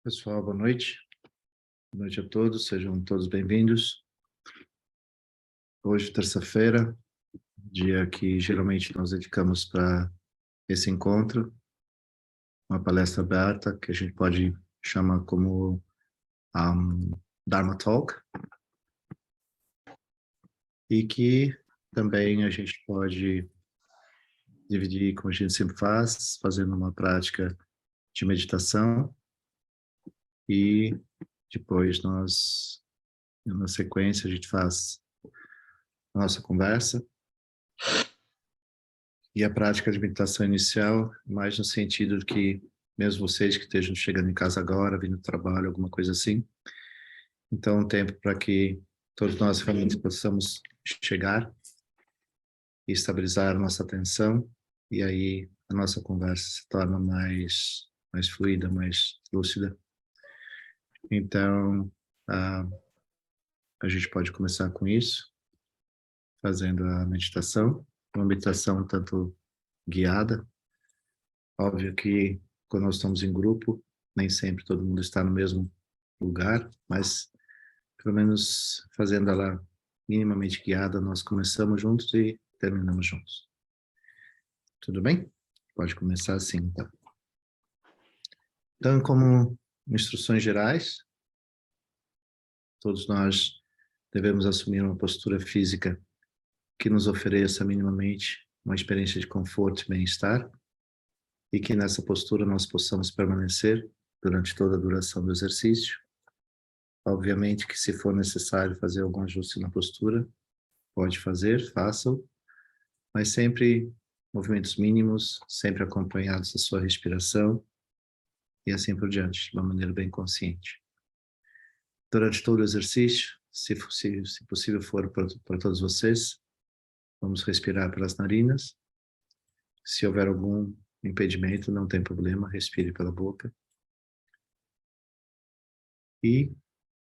Pessoal, boa noite. Boa noite a todos, sejam todos bem-vindos. Hoje, terça-feira, dia que geralmente nós dedicamos para esse encontro, uma palestra aberta, que a gente pode chamar como Dharma Talk, e que também a gente pode dividir, como a gente sempre faz, fazendo uma prática de meditação, e depois nós, na sequência, a gente faz a nossa conversa. E a prática de meditação inicial, mais no sentido de que, mesmo vocês que estejam chegando em casa agora, vindo do trabalho, alguma coisa assim, então um tempo para que todos nós realmente possamos chegar e estabilizar a nossa atenção, e aí a nossa conversa se torna mais fluida, mais lúcida. Então, a gente pode começar com isso, fazendo a meditação, uma meditação tanto guiada. Óbvio que quando nós estamos em grupo, nem sempre todo mundo está no mesmo lugar, mas pelo menos fazendo ela minimamente guiada, nós começamos juntos e terminamos juntos. Tudo bem? Pode começar assim, então. Então, como instruções gerais, todos nós devemos assumir uma postura física que nos ofereça minimamente uma experiência de conforto e bem-estar, e que nessa postura nós possamos permanecer durante toda a duração do exercício. Obviamente que se for necessário fazer algum ajuste na postura, pode fazer, faça-o, mas sempre movimentos mínimos, sempre acompanhados da sua respiração e assim por diante, de uma maneira bem consciente. Durante todo o exercício, se possível for para todos vocês, vamos respirar pelas narinas. Se houver algum impedimento, não tem problema, respire pela boca. E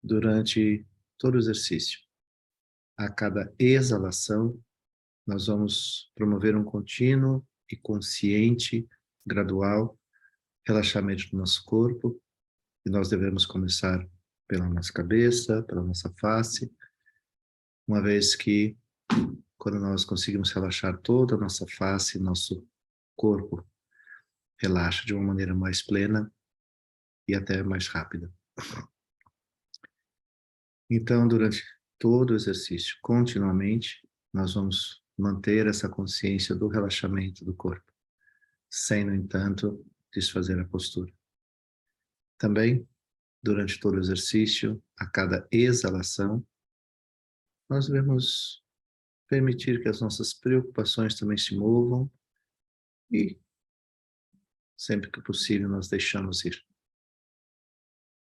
durante todo o exercício, a cada exalação, nós vamos promover um contínuo e consciente, gradual relaxamento do nosso corpo, e nós devemos começar pela nossa cabeça, pela nossa face, uma vez que quando nós conseguimos relaxar toda a nossa face, nosso corpo relaxa de uma maneira mais plena e até mais rápida. Então, durante todo o exercício, continuamente, nós vamos manter essa consciência do relaxamento do corpo, sem, no entanto, desfazer a postura. Também, durante todo o exercício, a cada exalação, nós devemos permitir que as nossas preocupações também se movam e, sempre que possível, nós deixamos ir.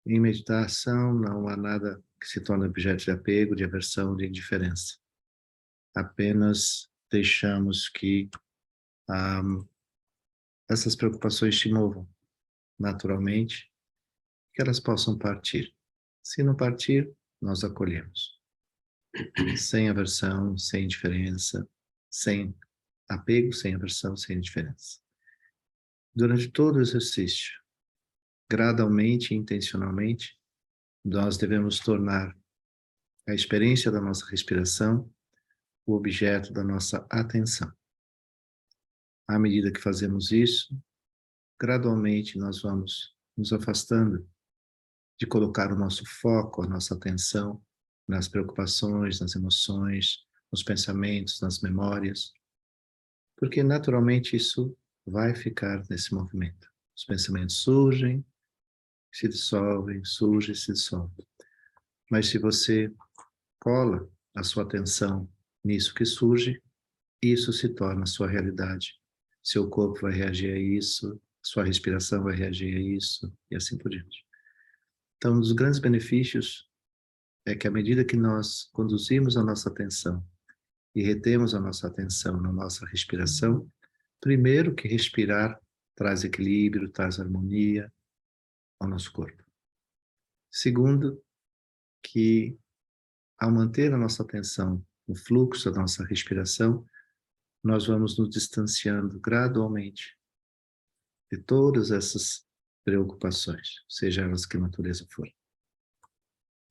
Em meditação, não há nada que se torne objeto de apego, de aversão, de indiferença. Apenas deixamos que essas preocupações se movam naturalmente, que elas possam partir. Se não partir, nós acolhemos. Sem aversão, sem indiferença, sem apego, sem aversão, sem indiferença. Durante todo o exercício, gradualmente e intencionalmente, nós devemos tornar a experiência da nossa respiração o objeto da nossa atenção. À medida que fazemos isso, gradualmente nós vamos nos afastando de colocar o nosso foco, a nossa atenção nas preocupações, nas emoções, nos pensamentos, nas memórias, porque naturalmente isso vai ficar nesse movimento. Os pensamentos surgem, se dissolvem, surgem, se dissolvem. Mas se você cola a sua atenção nisso que surge, isso se torna a sua realidade. Seu corpo vai reagir a isso, sua respiração vai reagir a isso, e assim por diante. Então, um dos grandes benefícios é que à medida que nós conduzimos a nossa atenção e retemos a nossa atenção na nossa respiração, primeiro que respirar traz equilíbrio, traz harmonia ao nosso corpo. Segundo, que ao manter a nossa atenção no fluxo da nossa respiração, nós vamos nos distanciando gradualmente de todas essas preocupações, seja elas que natureza for.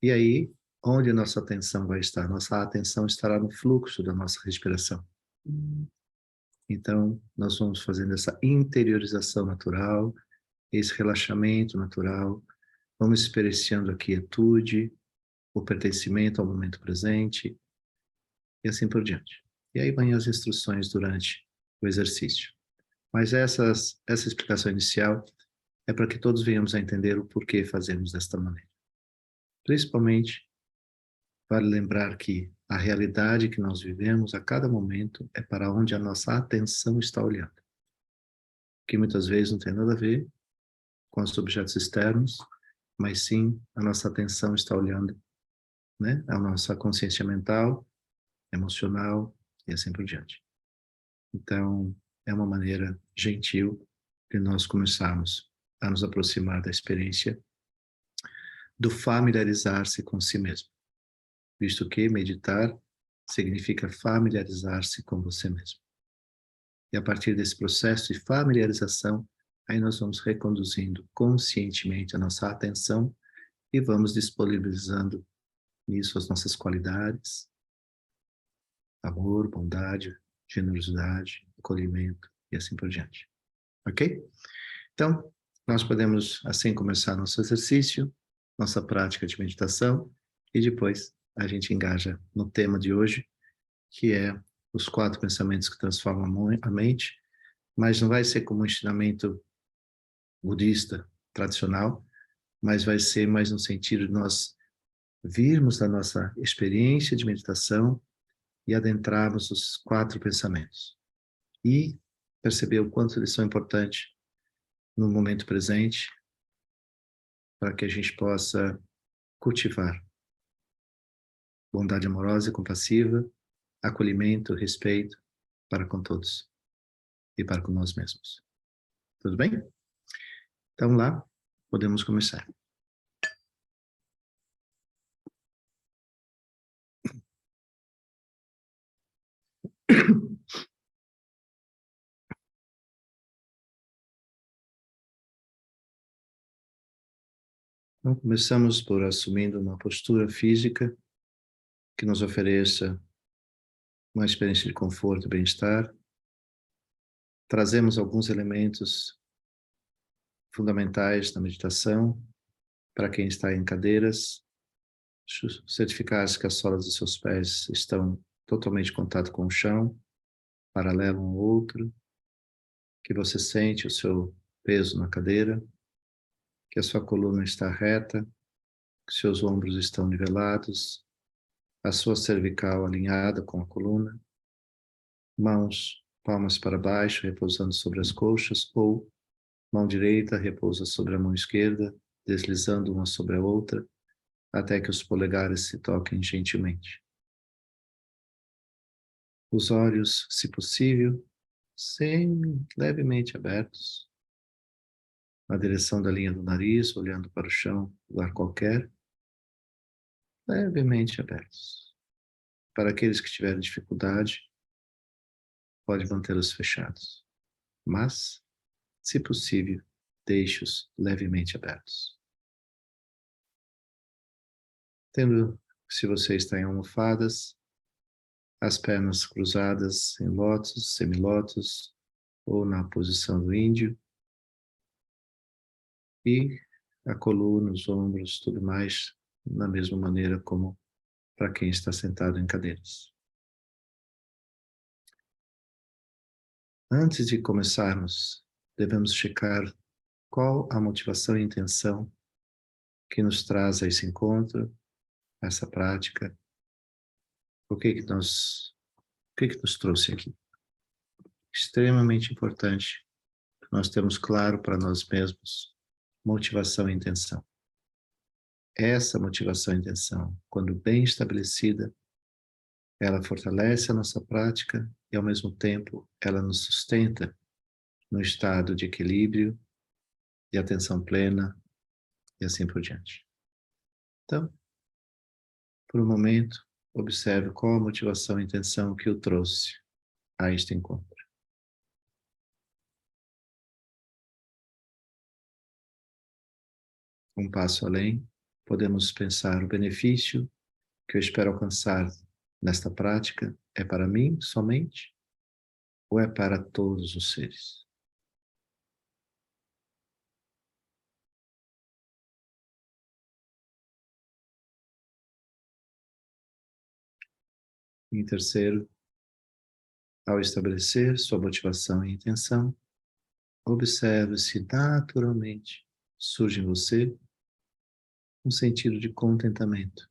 E aí, onde a nossa atenção vai estar? Nossa atenção estará no fluxo da nossa respiração. Então, nós vamos fazendo essa interiorização natural, esse relaxamento natural, vamos experienciando a quietude, o pertencimento ao momento presente, e assim por diante. E aí vêm as instruções durante o exercício. Mas essa explicação inicial é para que todos venhamos a entender o porquê fazemos desta maneira. Principalmente, vale lembrar que a realidade que nós vivemos a cada momento é para onde a nossa atenção está olhando. Que muitas vezes não tem nada a ver com os objetos externos, mas sim a nossa atenção está olhando, né? A nossa consciência mental, emocional e assim por diante. Então, é uma maneira gentil de nós começarmos a nos aproximar da experiência do familiarizar-se com si mesmo, visto que meditar significa familiarizar-se com você mesmo. E a partir desse processo de familiarização, aí nós vamos reconduzindo conscientemente a nossa atenção e vamos disponibilizando nisso as nossas qualidades, amor, bondade, generosidade, acolhimento e assim por diante. Ok? Então, nós podemos assim começar nosso exercício, nossa prática de meditação e depois a gente engaja no tema de hoje, que é os 4 pensamentos que transformam a mente, mas não vai ser como um ensinamento budista tradicional, mas vai ser mais no sentido de nós virmos da nossa experiência de meditação e adentrarmos os 4 pensamentos. E perceber o quanto eles são importantes no momento presente, para que a gente possa cultivar bondade amorosa e compassiva, acolhimento, respeito para com todos e para com nós mesmos. Tudo bem? Então lá, podemos começar. Então, começamos por assumindo uma postura física que nos ofereça uma experiência de conforto e bem-estar. Trazemos alguns elementos fundamentais da meditação para quem está em cadeiras, certificar-se que as solas dos seus pés estão totalmente em contato com o chão, paralelo um ao outro, que você sente o seu peso na cadeira, que a sua coluna está reta, que seus ombros estão nivelados, a sua cervical alinhada com a coluna, mãos, palmas para baixo, repousando sobre as coxas, ou mão direita repousa sobre a mão esquerda, deslizando uma sobre a outra, até que os polegares se toquem gentilmente. Os olhos, se possível, levemente abertos, na direção da linha do nariz, olhando para o chão, lugar qualquer, levemente abertos. Para aqueles que tiverem dificuldade, pode mantê-los fechados, mas, se possível, deixe-os levemente abertos. Tendo, se você está em almofadas, as pernas cruzadas em lótus, semilótus, ou na posição do índio, e a coluna, os ombros, tudo mais, na mesma maneira como para quem está sentado em cadeiras. Antes de começarmos, devemos checar qual a motivação e intenção que nos traz a esse encontro, a essa prática, o que que nos trouxe aqui. Extremamente importante, nós temos claro para nós mesmos motivação e intenção. Essa motivação e intenção, quando bem estabelecida, ela fortalece a nossa prática e, ao mesmo tempo, ela nos sustenta no estado de equilíbrio, de atenção plena e assim por diante. Então, por um momento, observe qual a motivação e intenção que o trouxe a este encontro. Um passo além, podemos pensar o benefício que eu espero alcançar nesta prática é para mim somente ou é para todos os seres? Em terceiro, ao estabelecer sua motivação e intenção, observe se naturalmente surge em você um sentido de contentamento,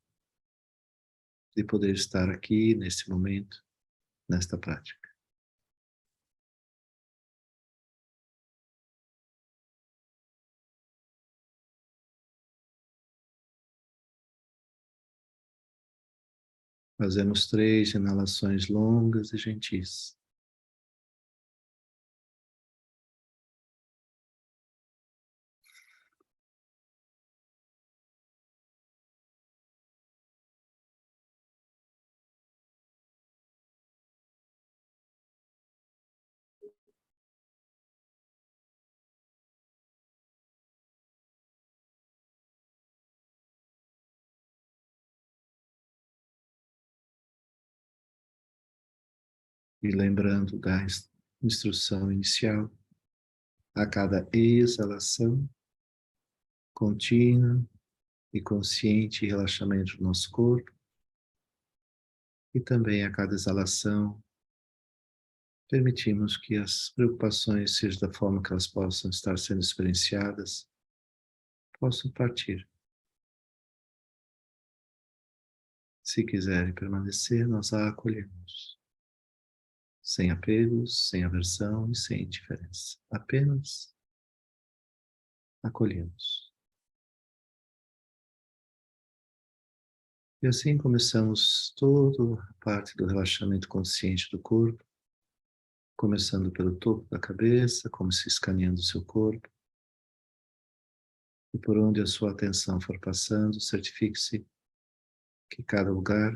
de poder estar aqui, nesse momento, nesta prática. Fazemos 3 inalações longas e gentis. E lembrando da instrução inicial, a cada exalação, contínua e consciente relaxamento do nosso corpo, e também a cada exalação, permitimos que as preocupações, seja da forma que elas possam estar sendo experienciadas, possam partir. Se quiserem permanecer, nós a acolhemos, sem apegos, sem aversão e sem indiferença. Apenas acolhemos. E assim começamos toda a parte do relaxamento consciente do corpo, começando pelo topo da cabeça, como se escaneando o seu corpo, e por onde a sua atenção for passando, certifique-se que cada lugar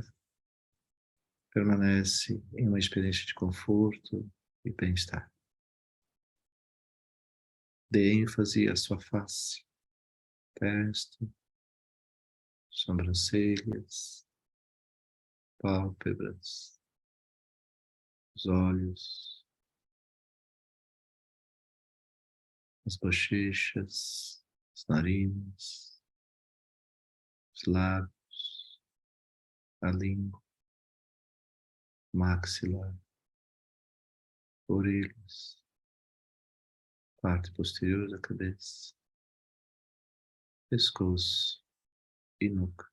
permanece em uma experiência de conforto e bem-estar. Dê ênfase à sua face, testa, sobrancelhas, pálpebras, os olhos, as bochechas, as narinas, os lábios, a língua, maxilar, orelhas, parte posterior da cabeça, pescoço e nuca.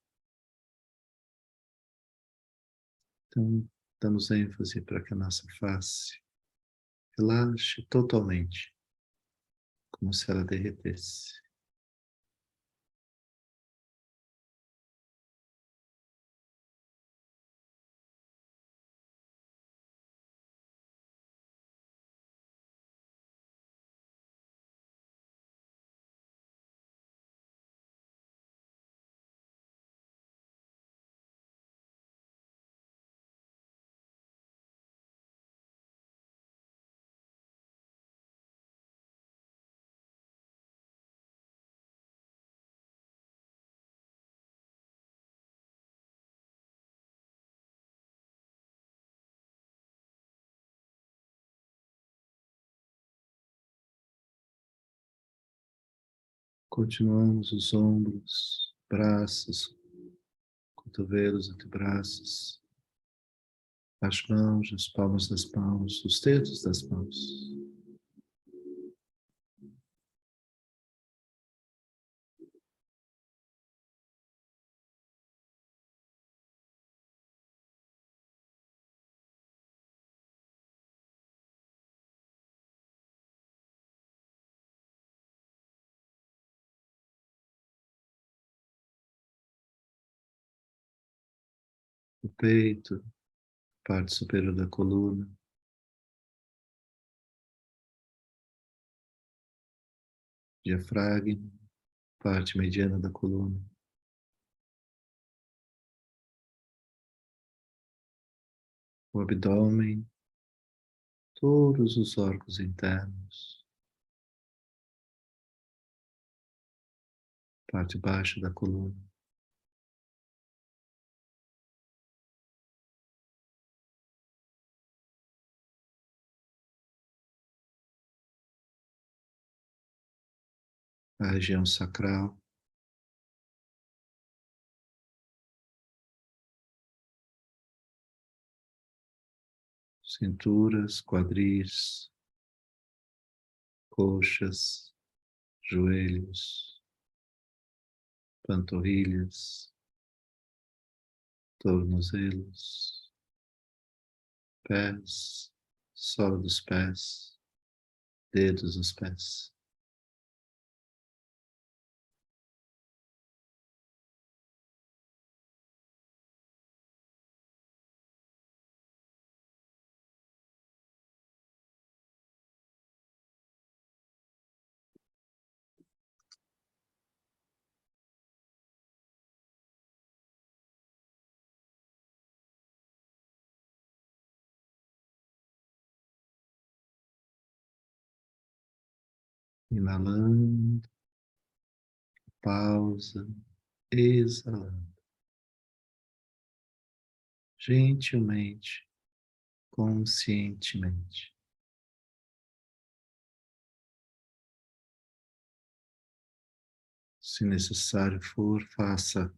Então, damos ênfase para que a nossa face relaxe totalmente, como se ela derretesse. Continuamos os ombros, braços, cotovelos, antebraços, as mãos, as palmas das mãos, os dedos das mãos. O peito, parte superior da coluna, diafragma, parte mediana da coluna, o abdômen, todos os órgãos internos, parte baixa da coluna, a região sacral, cinturas, quadris, coxas, joelhos, panturrilhas, tornozelos, pés, sola dos pés, dedos dos pés. Inalando, pausa, exalando, gentilmente, conscientemente. Se necessário for, faça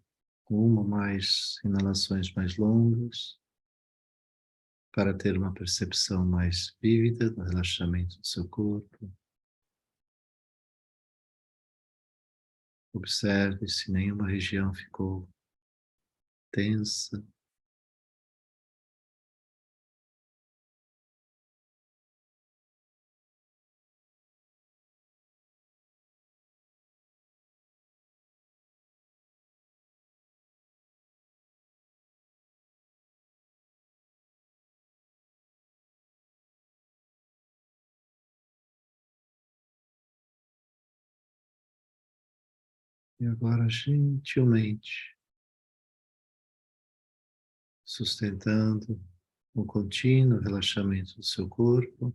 uma ou mais inalações mais longas para ter uma percepção mais vívida do relaxamento do seu corpo. Observe se nenhuma região ficou tensa. E agora, gentilmente, sustentando o contínuo relaxamento do seu corpo,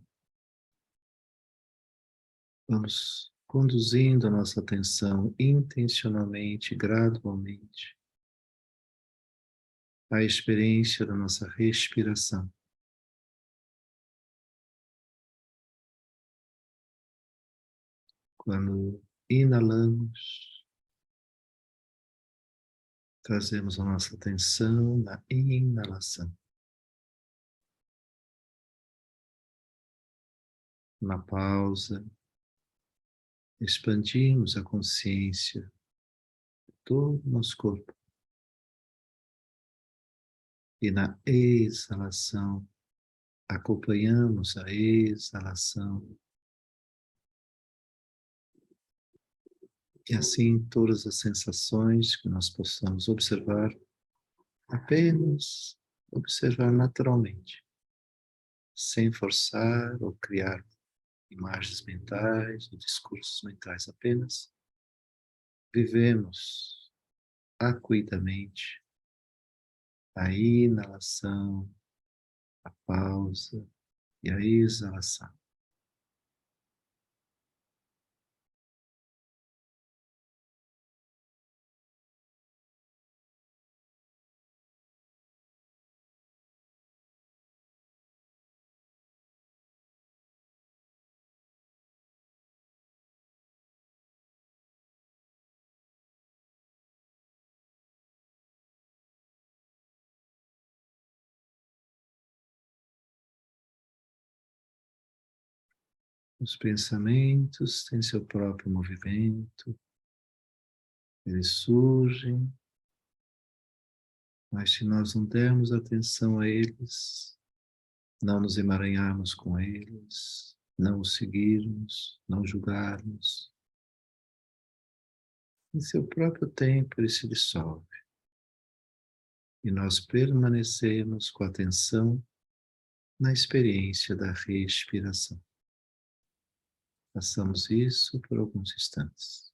vamos conduzindo a nossa atenção intencionalmente, gradualmente, à experiência da nossa respiração. Quando inalamos, trazemos a nossa atenção na inalação. Na pausa, expandimos a consciência de todo o nosso corpo. E na exalação, acompanhamos a exalação. E assim todas as sensações que nós possamos observar, apenas observar naturalmente, sem forçar ou criar imagens mentais ou discursos mentais, apenas vivemos acuidamente a inalação, a pausa e a exalação. Os pensamentos têm seu próprio movimento, eles surgem, mas se nós não dermos atenção a eles, não nos emaranharmos com eles, não os seguirmos, não julgarmos, em seu próprio tempo ele se dissolve. E nós permanecemos com atenção na experiência da respiração. Façamos isso por alguns instantes.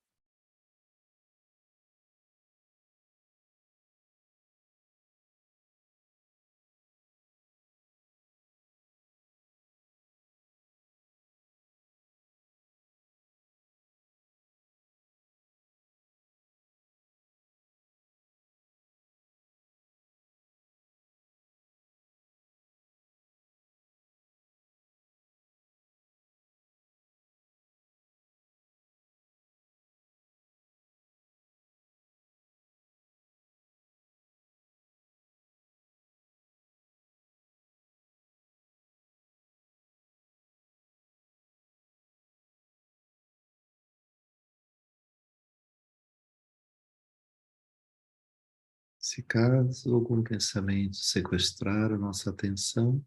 Se caso algum pensamento sequestrar a nossa atenção,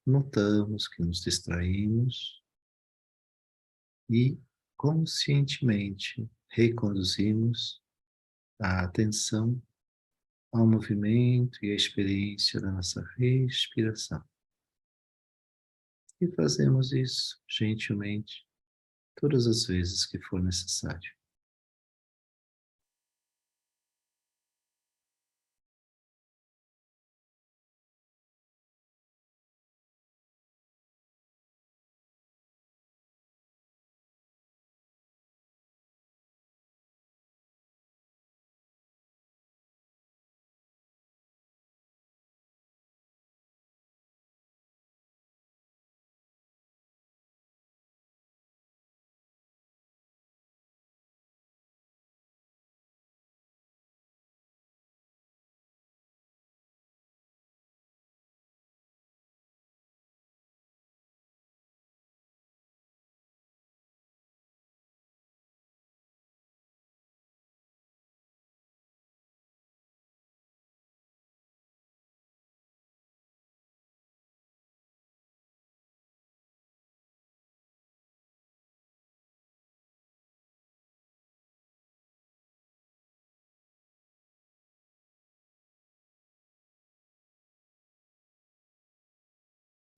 notamos que nos distraímos e conscientemente reconduzimos a atenção ao movimento e à experiência da nossa respiração. E fazemos isso gentilmente todas as vezes que for necessário.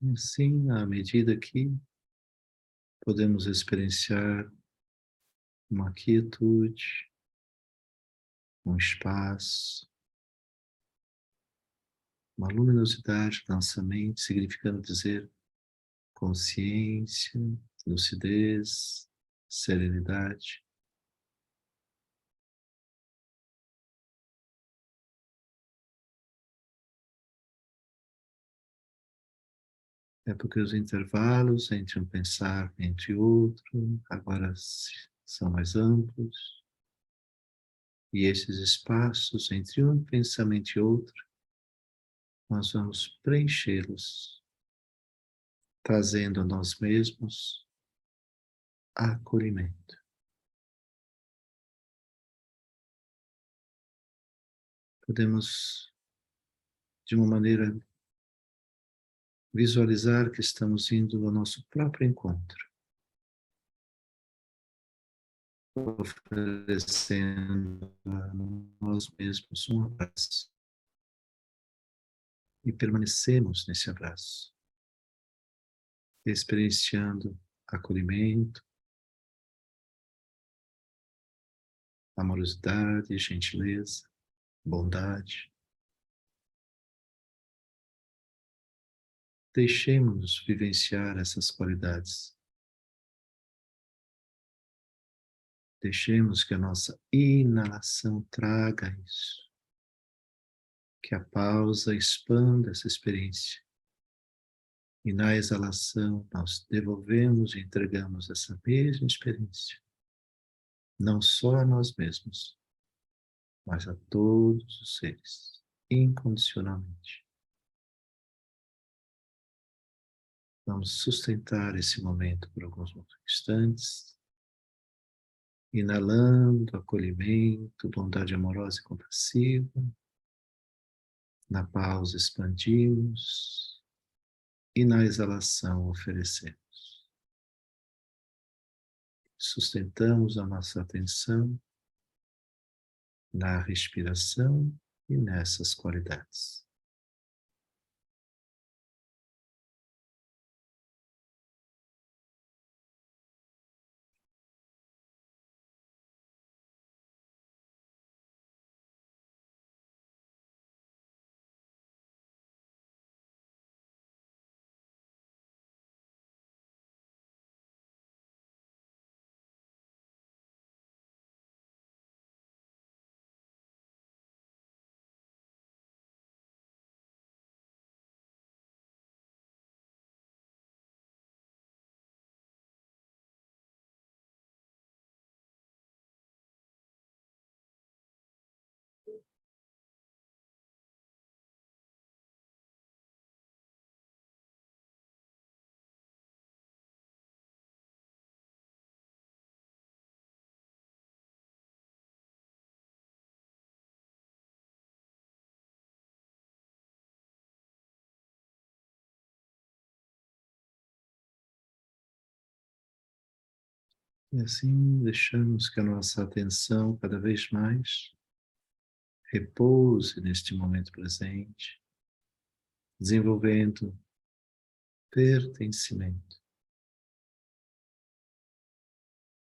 E assim, à medida que podemos experienciar uma quietude, um espaço, uma luminosidade na nossa mente, significando dizer consciência, lucidez, serenidade. É porque os intervalos entre um pensar e entre outro agora são mais amplos, e esses espaços entre um pensamento e outro, nós vamos preenchê-los, trazendo a nós mesmos acolhimento. Podemos, de uma maneira, visualizar que estamos indo ao nosso próprio encontro, oferecendo a nós mesmos um abraço e permanecemos nesse abraço, experienciando acolhimento, amorosidade, gentileza, bondade. Deixemos-nos vivenciar essas qualidades. Deixemos que a nossa inalação traga isso, que a pausa expanda essa experiência. E na exalação, nós devolvemos e entregamos essa mesma experiência, não só a nós mesmos, mas a todos os seres, incondicionalmente. Vamos sustentar esse momento por alguns instantes, inalando acolhimento, bondade amorosa e compassiva. Na pausa, expandimos e na exalação, oferecemos. Sustentamos a nossa atenção na respiração e nessas qualidades. E assim deixamos que a nossa atenção cada vez mais repouse neste momento presente, desenvolvendo pertencimento.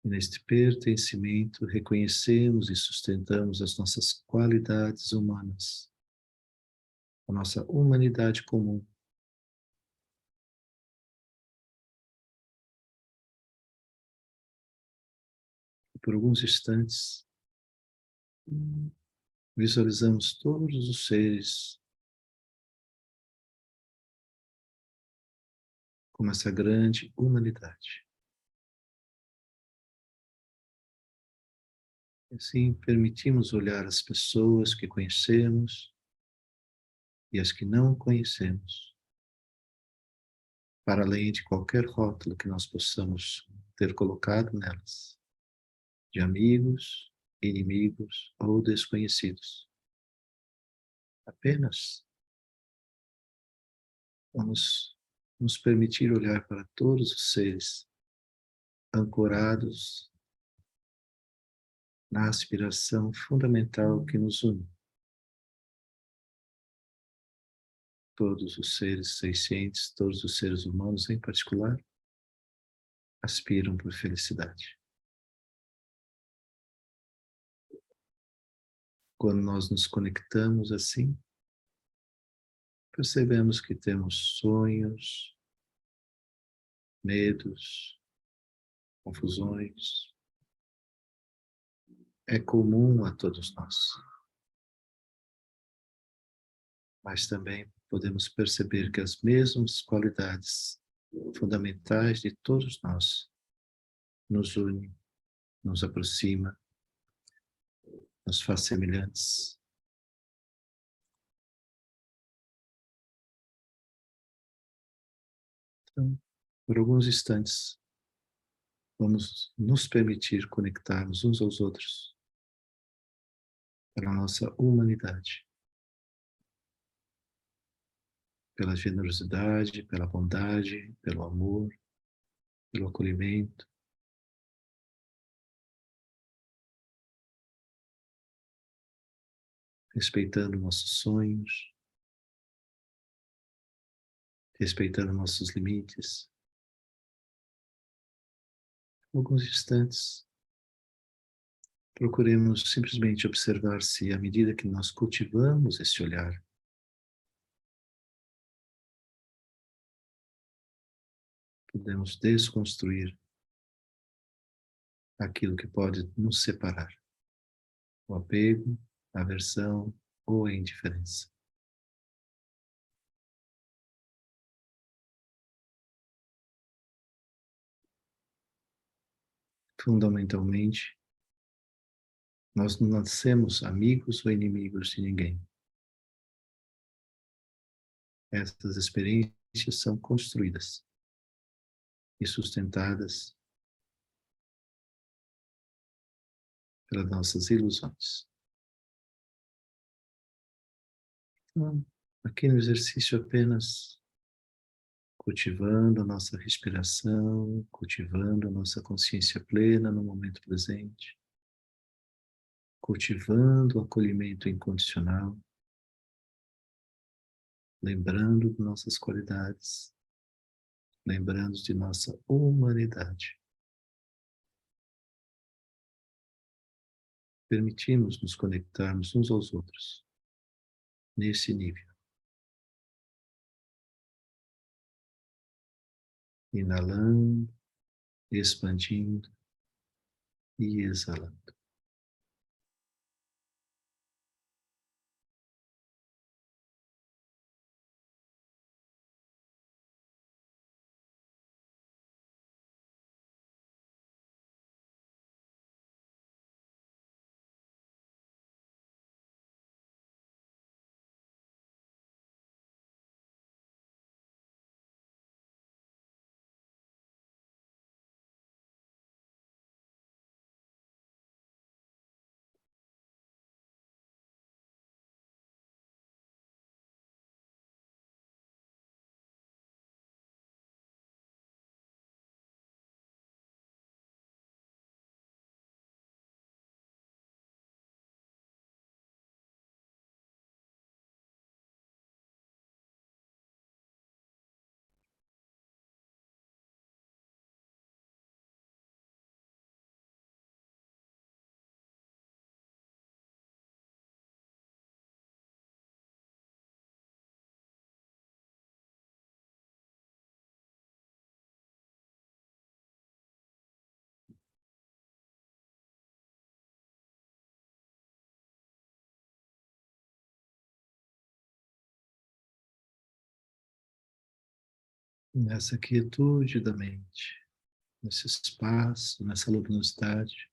E neste pertencimento reconhecemos e sustentamos as nossas qualidades humanas, a nossa humanidade comum. E por alguns instantes, visualizamos todos os seres como essa grande humanidade. E assim permitimos olhar as pessoas que conhecemos e as que não conhecemos, para além de qualquer rótulo que nós possamos ter colocado nelas, de amigos, inimigos ou desconhecidos. Apenas vamos nos permitir olhar para todos os seres ancorados na aspiração fundamental que nos une. Todos os seres sencientes, todos os seres humanos em particular, aspiram por felicidade. Quando nós nos conectamos assim, percebemos que temos sonhos, medos, confusões. É comum a todos nós. Mas também podemos perceber que as mesmas qualidades fundamentais de todos nós nos unem, nos aproxima, nos faz semelhantes. Então, por alguns instantes, vamos nos permitir conectarmos uns aos outros pela nossa humanidade, pela generosidade, pela bondade, pelo amor, pelo acolhimento, respeitando nossos sonhos, respeitando nossos limites. Alguns instantes, procuremos simplesmente observar se, à medida que nós cultivamos esse olhar, podemos desconstruir aquilo que pode nos separar, o apego, a aversão ou a indiferença. Fundamentalmente, nós não nascemos amigos ou inimigos de ninguém. Essas experiências são construídas e sustentadas pelas nossas ilusões. Então, aqui no exercício apenas cultivando a nossa respiração, cultivando a nossa consciência plena no momento presente, cultivando o acolhimento incondicional, lembrando de nossas qualidades, lembrando de nossa humanidade. Permitimos nos conectarmos uns aos outros nesse nível. Inalando, expandindo e exalando. nessa quietude da mente, nesse espaço, nessa luminosidade,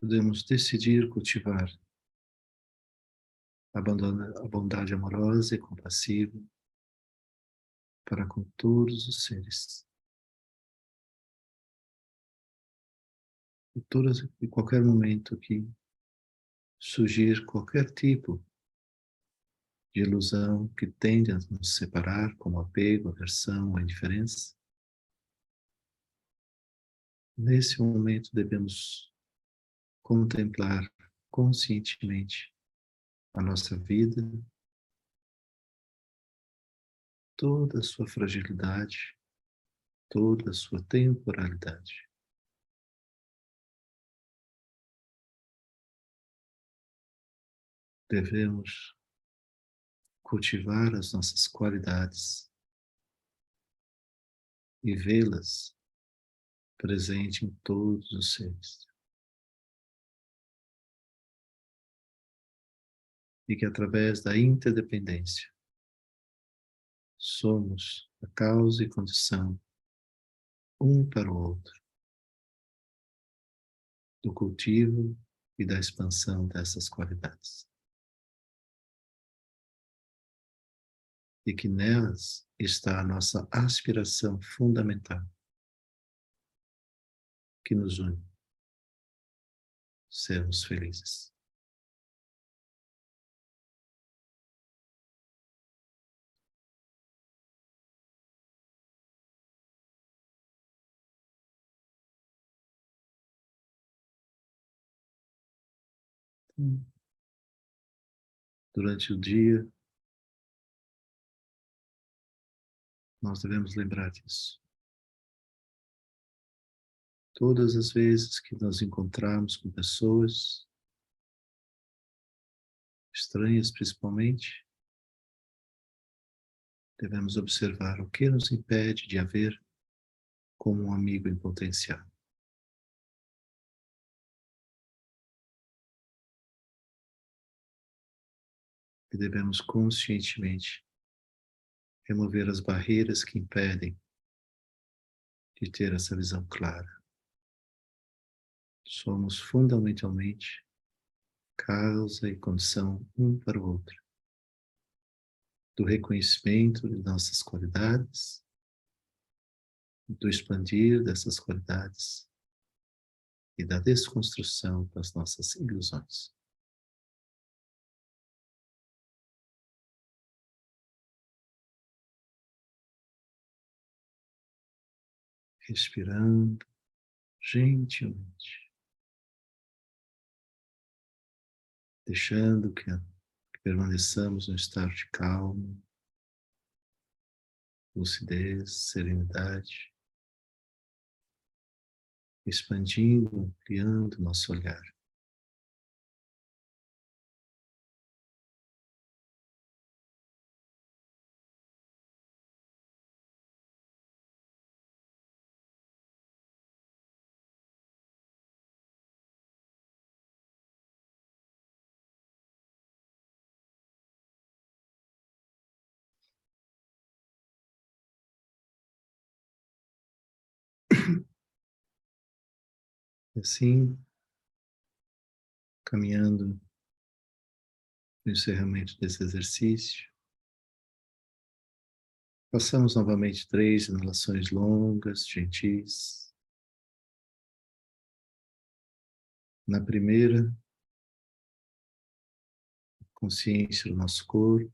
podemos decidir cultivar a bondade amorosa e compassiva para com todos os seres. Em qualquer momento que surgir qualquer tipo de ilusão que tende a nos separar, como apego, aversão ou indiferença, nesse momento devemos contemplar conscientemente a nossa vida, toda a sua fragilidade, toda a sua temporalidade. Devemos cultivar as nossas qualidades e vê-las presente em todos os seres. E que através da interdependência somos a causa e condição um para o outro do cultivo e da expansão dessas qualidades. E que nelas está a nossa aspiração fundamental, que nos une, sermos felizes. Durante o dia, nós devemos lembrar disso. Todas as vezes que nos encontrarmos com pessoas, estranhas principalmente, devemos observar o que nos impede de haver como um amigo em potencial. E devemos conscientemente remover as barreiras que impedem de ter essa visão clara. Somos fundamentalmente causa e condição um para o outro, do reconhecimento de nossas qualidades, do expandir dessas qualidades e da desconstrução das nossas ilusões. Respirando gentilmente, deixando que permaneçamos no estado de calma, lucidez, serenidade, expandindo, ampliando nosso olhar. E assim, caminhando no encerramento desse exercício, passamos novamente 3 inalações longas, gentis. Na primeira, consciência do nosso corpo,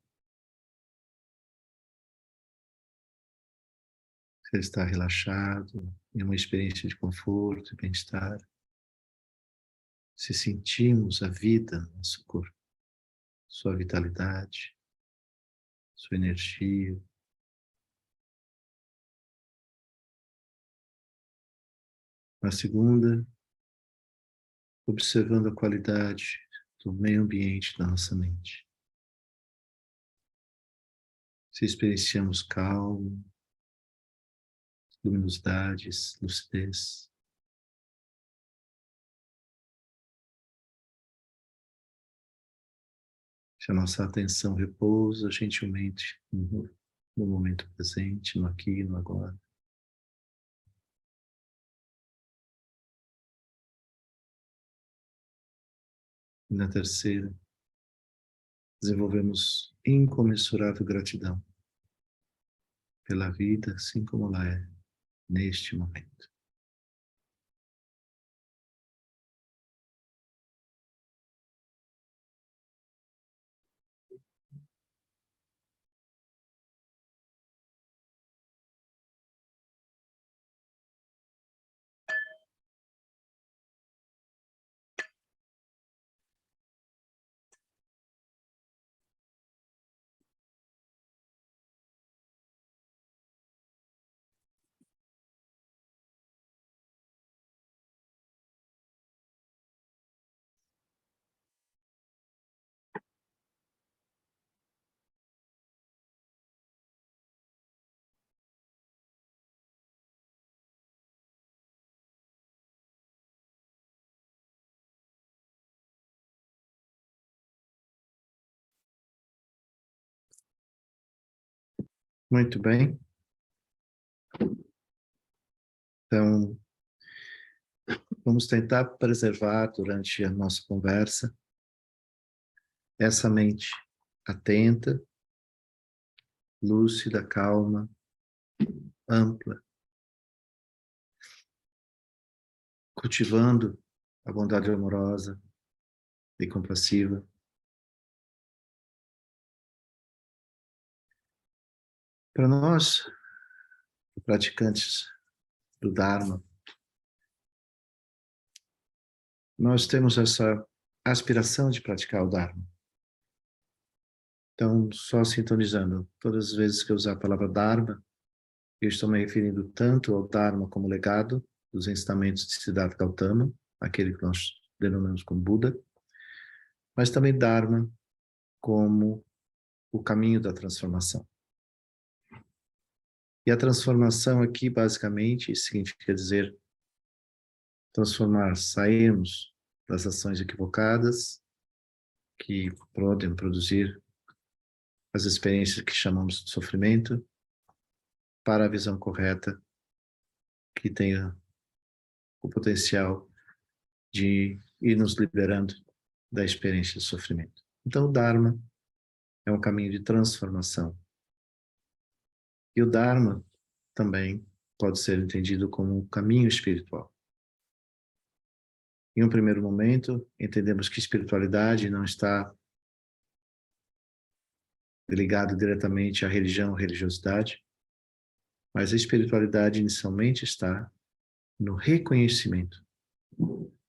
se ele está relaxado, em uma experiência de conforto e bem-estar. Se sentimos a vida no nosso corpo, sua vitalidade, sua energia. Na segunda, observando a qualidade do meio ambiente da nossa mente. Se experienciamos calma, luminosidades, lucidez. Se Que a nossa atenção repousa gentilmente no momento presente, no aqui e no agora. E na terceira, desenvolvemos incomensurável gratidão pela vida assim como ela é neste momento. Muito bem. Então, vamos tentar preservar durante a nossa conversa essa mente atenta, lúcida, calma, ampla, cultivando a bondade amorosa e compassiva. Para nós, praticantes do Dharma, nós temos essa aspiração de praticar o Dharma. Então, só sintonizando, todas as vezes que eu usar a palavra Dharma, eu estou me referindo tanto ao Dharma como legado dos ensinamentos de Siddhartha Gautama, aquele que nós denominamos como Buda, mas também Dharma como o caminho da transformação. E a transformação aqui, basicamente, significa dizer transformar, sairmos das ações equivocadas que podem produzir as experiências que chamamos de sofrimento para a visão correta que tenha o potencial de ir nos liberando da experiência de sofrimento. Então, o Dharma é um caminho de transformação. E o Dharma também pode ser entendido como um caminho espiritual. Em um primeiro momento, entendemos que espiritualidade não está ligado diretamente à religião ou religiosidade, mas a espiritualidade inicialmente está no reconhecimento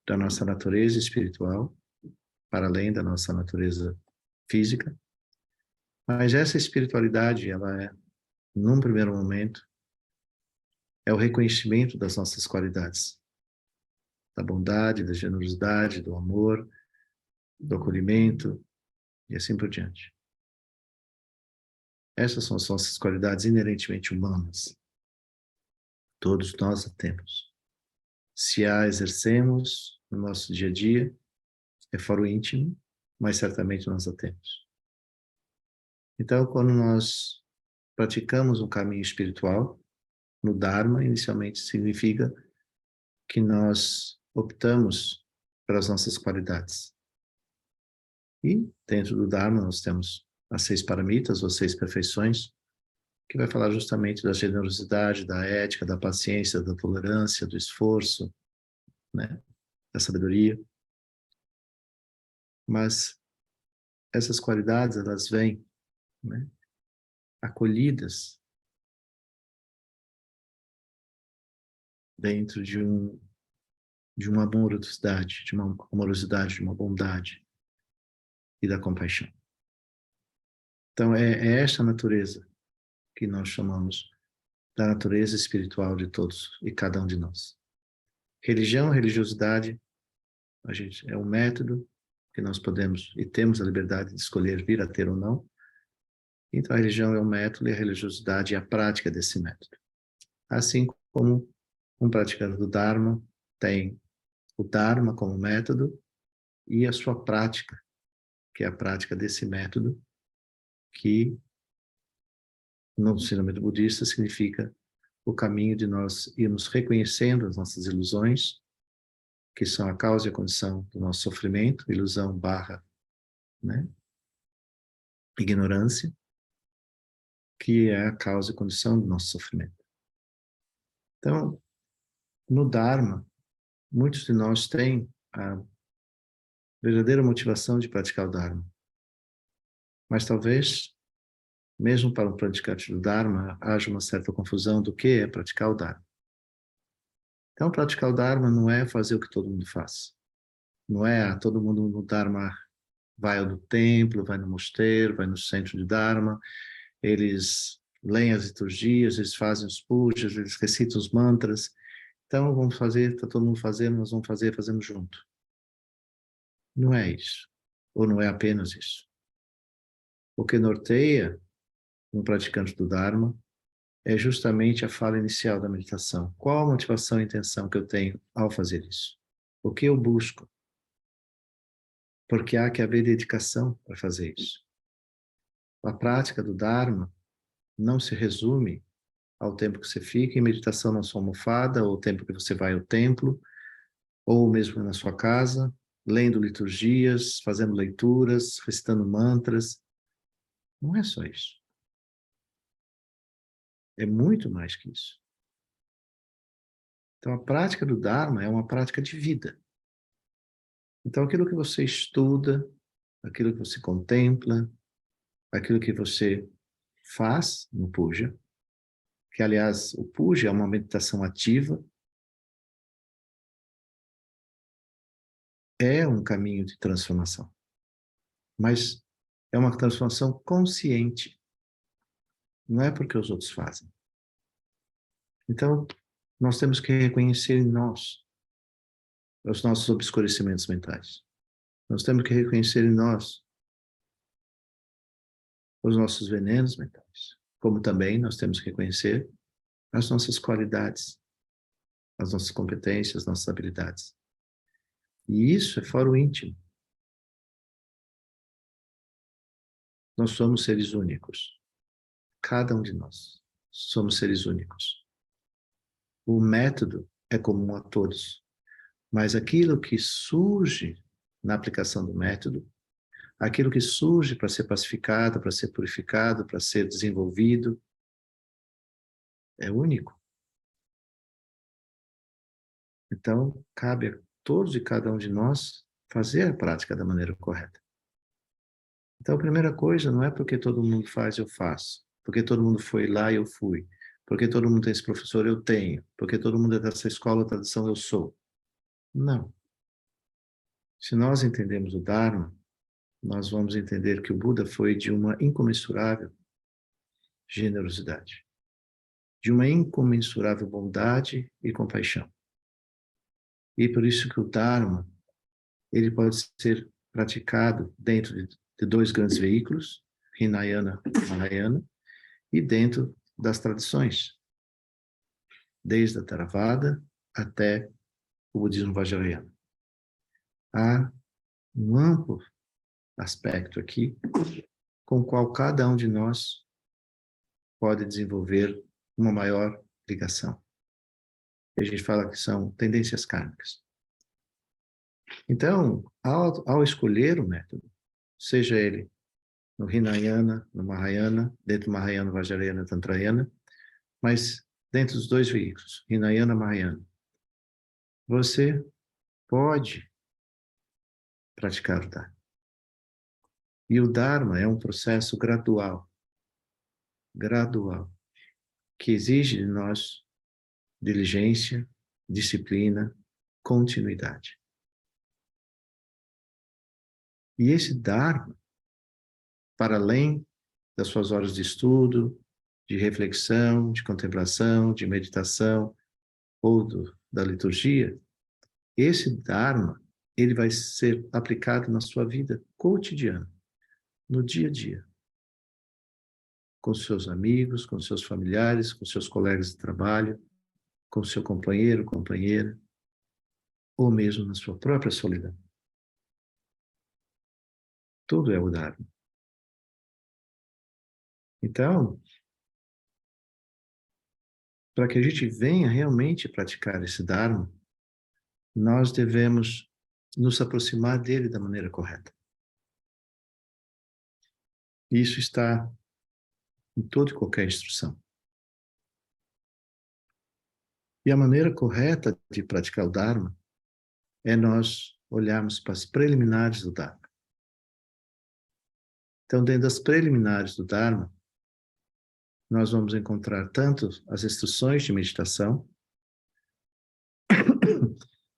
da nossa natureza espiritual, para além da nossa natureza física. Mas essa espiritualidade, ela é, num primeiro momento, é o reconhecimento das nossas qualidades, da bondade, da generosidade, do amor, do acolhimento e assim por diante. Essas são as nossas qualidades inerentemente humanas. Todos nós a temos. Se a exercemos no nosso dia a dia, é fora o íntimo, mas certamente nós a temos. Então, quando nós praticamos um caminho espiritual, no Dharma, inicialmente significa que nós optamos pelas nossas qualidades. E dentro do Dharma nós temos as 6 paramitas, ou 6 perfeições, que vai falar justamente da generosidade, da ética, da paciência, da tolerância, do esforço, né, da sabedoria. Mas essas qualidades, elas vêm, né, acolhidas dentro de uma amorosidade, de uma bondade e da compaixão. Então, é esta natureza que nós chamamos da natureza espiritual de todos e cada um de nós. Religião, religiosidade, a gente é um método que nós podemos e temos a liberdade de escolher vir a ter ou não. Então, a religião é um método e a religiosidade é a prática desse método. Assim como um praticante do Dharma tem o Dharma como método e a sua prática que é a prática desse método, que no ensinamento budista significa o caminho de nós irmos reconhecendo as nossas ilusões, que são a causa e a condição do nosso sofrimento, ilusão barra, né, ignorância, que é a causa e condição do nosso sofrimento. Então, no Dharma, muitos de nós têm a verdadeira motivação de praticar o Dharma. Mas talvez, mesmo para um praticante do Dharma, haja uma certa confusão do que é praticar o Dharma. Então, praticar o Dharma não é fazer o que todo mundo faz. Não é todo mundo no Dharma vai ao templo, vai no mosteiro, vai no centro de Dharma, eles leem as liturgias, eles fazem os pujas, eles recitam os mantras. Então, vamos fazer, está todo mundo fazendo, nós vamos fazer, fazemos junto. Não é isso. Ou não é apenas isso. O que norteia um praticante do Dharma é justamente a fala inicial da meditação. Qual a motivação e intenção que eu tenho ao fazer isso? O que eu busco? Porque há que haver dedicação para fazer isso. A prática do Dharma não se resume ao tempo que você fica em meditação na sua almofada, ou o tempo que você vai ao templo, ou mesmo na sua casa, lendo liturgias, fazendo leituras, recitando mantras. Não é só isso. É muito mais que isso. Então, a prática do Dharma é uma prática de vida. Então, aquilo que você estuda, aquilo que você contempla, aquilo que você faz no Puja, que, aliás, o Puja é uma meditação ativa, é um caminho de transformação. Mas é uma transformação consciente. Não é porque os outros fazem. Então, nós temos que reconhecer em nós os nossos obscurecimentos mentais. Nós temos que reconhecer em nós os nossos venenos mentais. Como também nós temos que reconhecer as nossas qualidades, as nossas competências, as nossas habilidades. E isso é fora o íntimo. Nós somos seres únicos. Cada um de nós somos seres únicos. O método é comum a todos, mas aquilo que surge na aplicação do método, aquilo que surge para ser pacificado, para ser purificado, para ser desenvolvido, é único. Então, cabe a todos e cada um de nós fazer a prática da maneira correta. Então, a primeira coisa não é porque todo mundo faz, eu faço. Porque todo mundo foi lá, eu fui. Porque todo mundo tem esse professor, eu tenho. Porque todo mundo é dessa escola, tradição, eu sou. Não. Se nós entendemos o Dharma, nós vamos entender que o Buda foi de uma incomensurável generosidade, de uma incomensurável bondade e compaixão. E por isso que o Dharma, ele pode ser praticado dentro de dois grandes veículos, Hinayana e Mahayana, e dentro das tradições, desde a Theravada até o budismo vajrayana. Há um amplo aspecto aqui com o qual cada um de nós pode desenvolver uma maior ligação. A gente fala que são tendências kármicas. Então, ao escolher o método, seja ele no Hinayana, no Mahayana, dentro do Mahayana, Vajrayana, Tantrayana, mas dentro dos dois veículos, Hinayana, Mahayana, você pode praticar o Dharma. E o Dharma é um processo gradual, que exige de nós diligência, disciplina, continuidade. E esse Dharma, para além das suas horas de estudo, de reflexão, de contemplação, de meditação, ou da liturgia, esse Dharma, ele vai ser aplicado na sua vida cotidiana, no dia a dia, com seus amigos, com seus familiares, com seus colegas de trabalho, com seu companheiro, companheira, ou mesmo na sua própria solidão. Tudo é o Dharma. Então, para que a gente venha realmente praticar esse Dharma, nós devemos nos aproximar dele da maneira correta. Isso está em toda e qualquer instrução. E a maneira correta de praticar o Dharma é nós olharmos para as preliminares do Dharma. Então, dentro das preliminares do Dharma, nós vamos encontrar tanto as instruções de meditação,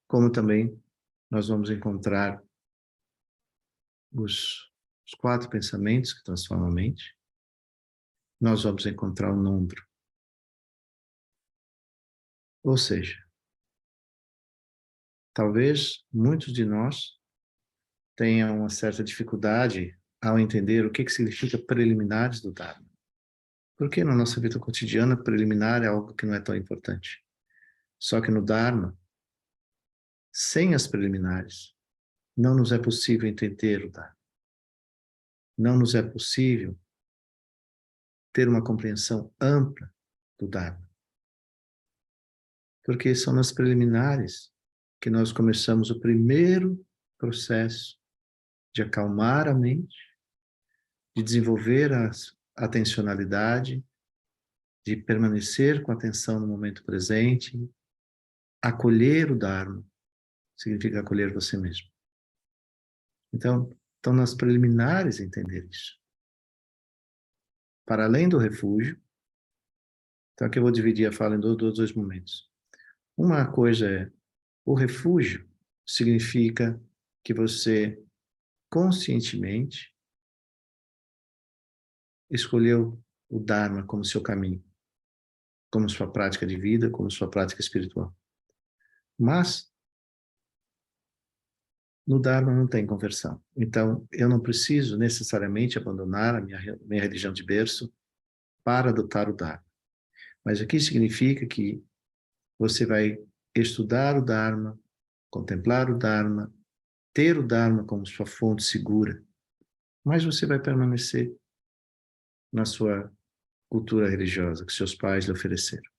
como também nós vamos encontrar os 4 pensamentos que transformam a mente. Nós vamos encontrar o número. Ou seja, talvez muitos de nós tenham uma certa dificuldade ao entender o que significa preliminares do Dharma. Porque na nossa vida cotidiana, preliminar é algo que não é tão importante. Só que no Dharma, sem as preliminares, não nos é possível entender o Dharma. Não nos é possível ter uma compreensão ampla do Dharma. Porque são nas preliminares que nós começamos o primeiro processo de acalmar a mente, de desenvolver a atencionalidade, de permanecer com a atenção no momento presente, acolher o Dharma, significa acolher você mesmo. Então, estão nas preliminares entender isso. Para além do refúgio, então aqui eu vou dividir a fala em dois momentos. Uma coisa é, o refúgio significa que você conscientemente escolheu o Dharma como seu caminho, como sua prática de vida, como sua prática espiritual. Mas, no Dharma não tem conversão. Então, eu não preciso necessariamente abandonar a minha religião de berço para adotar o Dharma. Mas aqui significa que você vai estudar o Dharma, contemplar o Dharma, ter o Dharma como sua fonte segura, mas você vai permanecer na sua cultura religiosa que seus pais lhe ofereceram,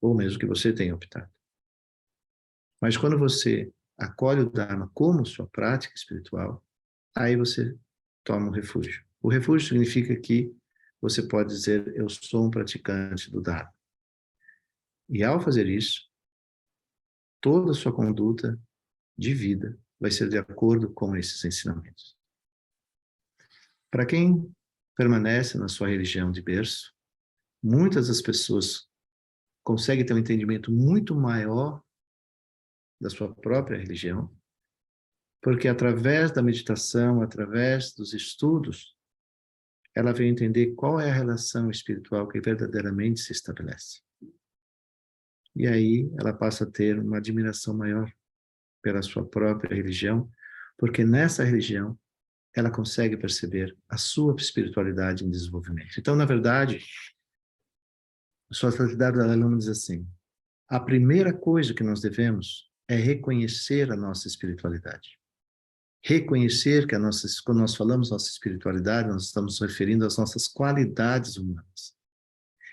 ou mesmo que você tenha optado. Mas quando você acolhe o Dharma como sua prática espiritual, aí você toma um refúgio. O refúgio significa que você pode dizer, eu sou um praticante do Dharma. E ao fazer isso, toda a sua conduta de vida vai ser de acordo com esses ensinamentos. Para quem permanece na sua religião de berço, muitas das pessoas conseguem ter um entendimento muito maior da sua própria religião, porque através da meditação, através dos estudos, ela vem entender qual é a relação espiritual que verdadeiramente se estabelece. E aí ela passa a ter uma admiração maior pela sua própria religião, porque nessa religião ela consegue perceber a sua espiritualidade em desenvolvimento. Então, na verdade, a sua santidade da aluna diz assim, a primeira coisa que nós devemos é reconhecer a nossa espiritualidade. Reconhecer que quando nós falamos nossa espiritualidade, nós estamos nos referindo às nossas qualidades humanas,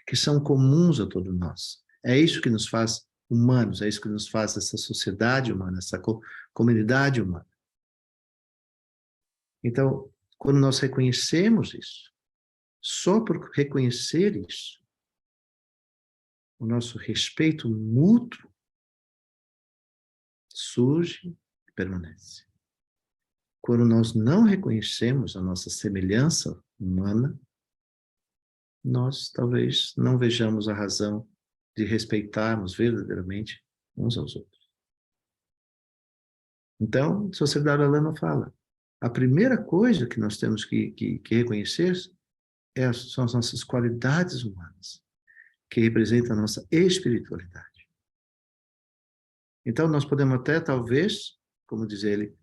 que são comuns a todos nós. É isso que nos faz humanos, é isso que nos faz essa sociedade humana, essa comunidade humana. Então, quando nós reconhecemos isso, só por reconhecer isso, o nosso respeito mútuo surge e permanece. Quando nós não reconhecemos a nossa semelhança humana, nós talvez não vejamos a razão de respeitarmos verdadeiramente uns aos outros. Então, a Sociedade Alana fala, a primeira coisa que nós temos que reconhecer são as nossas qualidades humanas, que representam a nossa espiritualidade. Então, nós podemos até, talvez, como diz ele,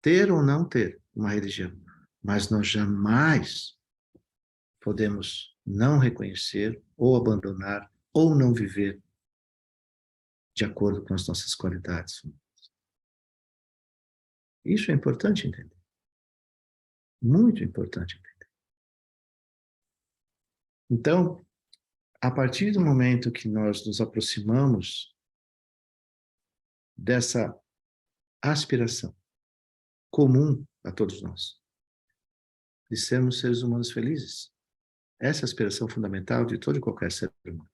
ter ou não ter uma religião, mas nós jamais podemos não reconhecer ou abandonar ou não viver de acordo com as nossas qualidades. Isso é importante entender. Muito importante. Então, a partir do momento que nós nos aproximamos dessa aspiração comum a todos nós, de sermos seres humanos felizes, essa é a aspiração fundamental de todo e qualquer ser humano.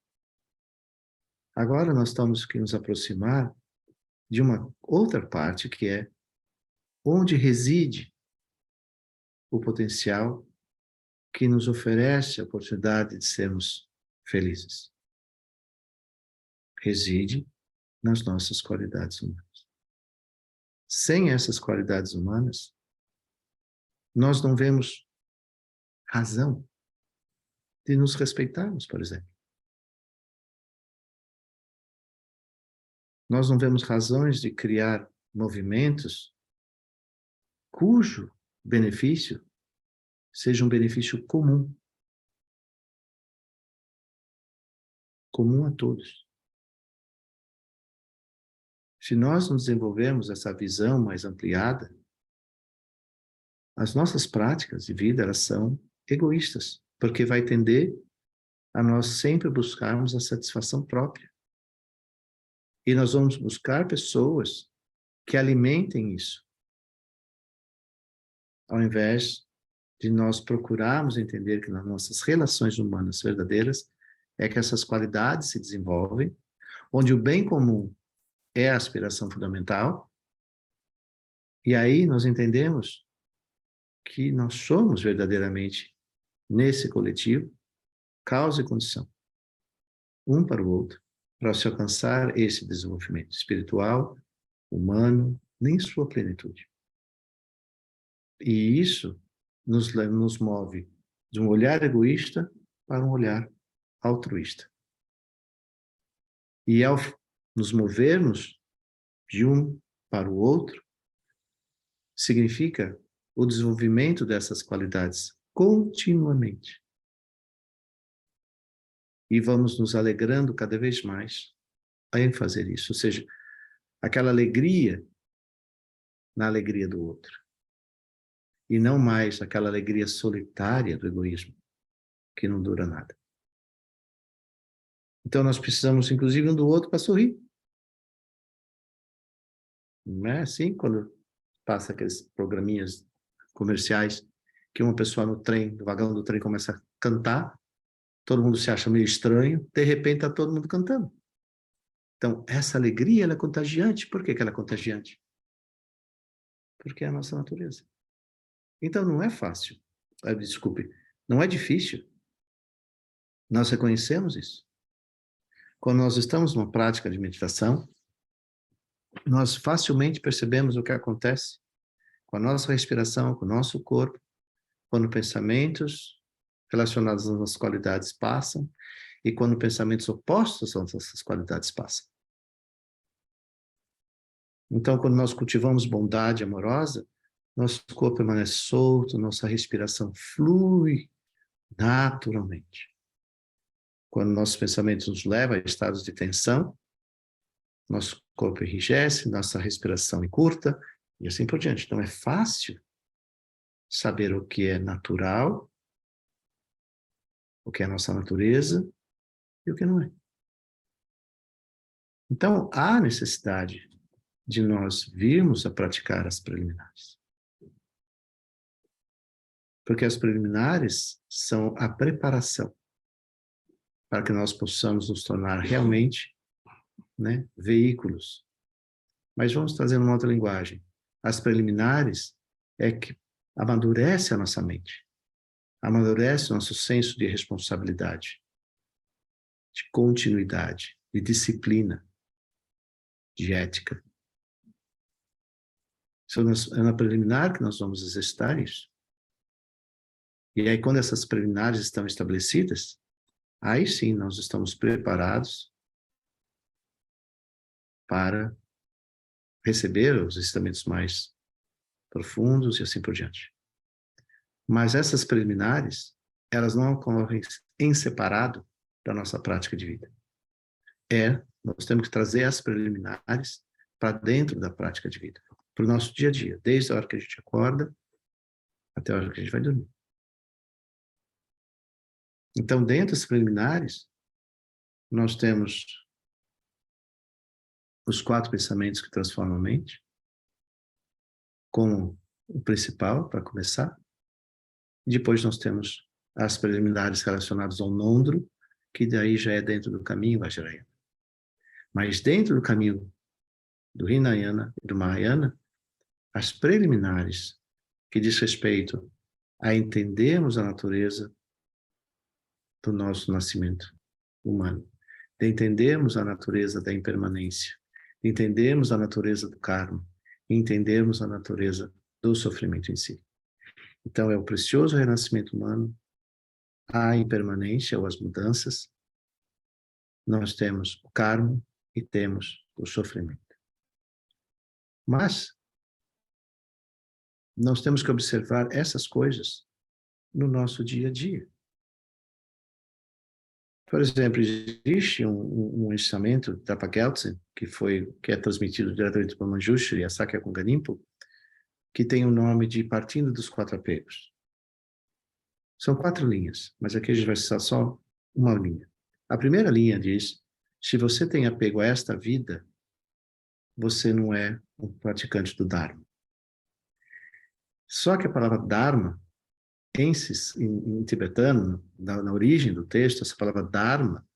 Agora nós temos que nos aproximar de uma outra parte, que é onde reside o potencial que nos oferece a oportunidade de sermos felizes. Reside nas nossas qualidades humanas. Sem essas qualidades humanas, nós não vemos razão de nos respeitarmos, por exemplo. Nós não vemos razões de criar movimentos cujo benefício seja um benefício comum. Comum a todos. Se nós não desenvolvermos essa visão mais ampliada, as nossas práticas de vida, elas são egoístas, porque vai tender a nós sempre buscarmos a satisfação própria. E nós vamos buscar pessoas que alimentem isso, ao invés de nós procurarmos entender que nas nossas relações humanas verdadeiras é que essas qualidades se desenvolvem, onde o bem comum é a aspiração fundamental, e aí nós entendemos que nós somos verdadeiramente, nesse coletivo, causa e condição, um para o outro, para se alcançar esse desenvolvimento espiritual, humano, em sua plenitude. E isso nos move de um olhar egoísta para um olhar altruísta. E ao nos movermos de um para o outro, significa o desenvolvimento dessas qualidades continuamente. E vamos nos alegrando cada vez mais em fazer isso. Ou seja, aquela alegria na alegria do outro. E não mais aquela alegria solitária do egoísmo, que não dura nada. Então nós precisamos, inclusive, um do outro para sorrir. Não é assim quando passa aqueles programinhas comerciais que uma pessoa no trem, no vagão do trem, começa a cantar, todo mundo se acha meio estranho, de repente está todo mundo cantando. Então, essa alegria, ela é contagiante. Por que ela é contagiante? Porque é a nossa natureza. Então, não é fácil. Desculpe, não é difícil. Nós reconhecemos isso. Quando nós estamos numa prática de meditação, nós facilmente percebemos o que acontece com a nossa respiração, com o nosso corpo, quando pensamentos relacionados às nossas qualidades passam e quando pensamentos opostos às nossas qualidades passam. Então, quando nós cultivamos bondade amorosa, nosso corpo permanece solto, nossa respiração flui naturalmente. Quando nossos pensamentos nos levam a estados de tensão, nosso corpo enrijece, nossa respiração encurta e assim por diante. Então, é fácil saber o que é natural, o que é a nossa natureza e o que não é. Então, há necessidade de nós virmos a praticar as preliminares. Porque as preliminares são a preparação para que nós possamos nos tornar realmente, né, veículos. Mas vamos trazer uma outra linguagem. As preliminares é que amadurece a nossa mente, amadurece o nosso senso de responsabilidade, de continuidade, de disciplina, de ética. É na preliminar que nós vamos exercitar isso. E aí, quando essas preliminares estão estabelecidas, aí sim nós estamos preparados para receber os ensinamentos mais profundos e assim por diante. Mas essas preliminares, elas não ocorrem em separado da nossa prática de vida. Nós temos que trazer as preliminares para dentro da prática de vida, para o nosso dia a dia, desde a hora que a gente acorda até a hora que a gente vai dormir. Então, dentro dos preliminares, nós temos os 4 pensamentos que transformam a mente, como o principal, para começar. Depois nós temos as preliminares relacionadas ao Nondro, que daí já é dentro do caminho Vajrayana. Mas dentro do caminho do Hinayana e do Mahayana, as preliminares que diz respeito a entendermos a natureza do nosso nascimento humano, de entendermos a natureza da impermanência, de entendermos a natureza do karma, e entendermos a natureza do sofrimento em si. Então, é o precioso renascimento humano, a impermanência ou as mudanças, nós temos o karma e temos o sofrimento. Mas, nós temos que observar essas coisas no nosso dia a dia. Por exemplo, existe um ensinamento da Pageltsen, que é transmitido diretamente por Manjushri e a Sakya Kungarimpo, que tem o nome de Partindo dos 4 Apegos. São 4 linhas, mas aqui a gente vai citar só uma linha. A primeira linha diz, se você tem apego a esta vida, você não é um praticante do Dharma. Só que a palavra Dharma, em tibetano, na origem do texto, essa palavra Dharma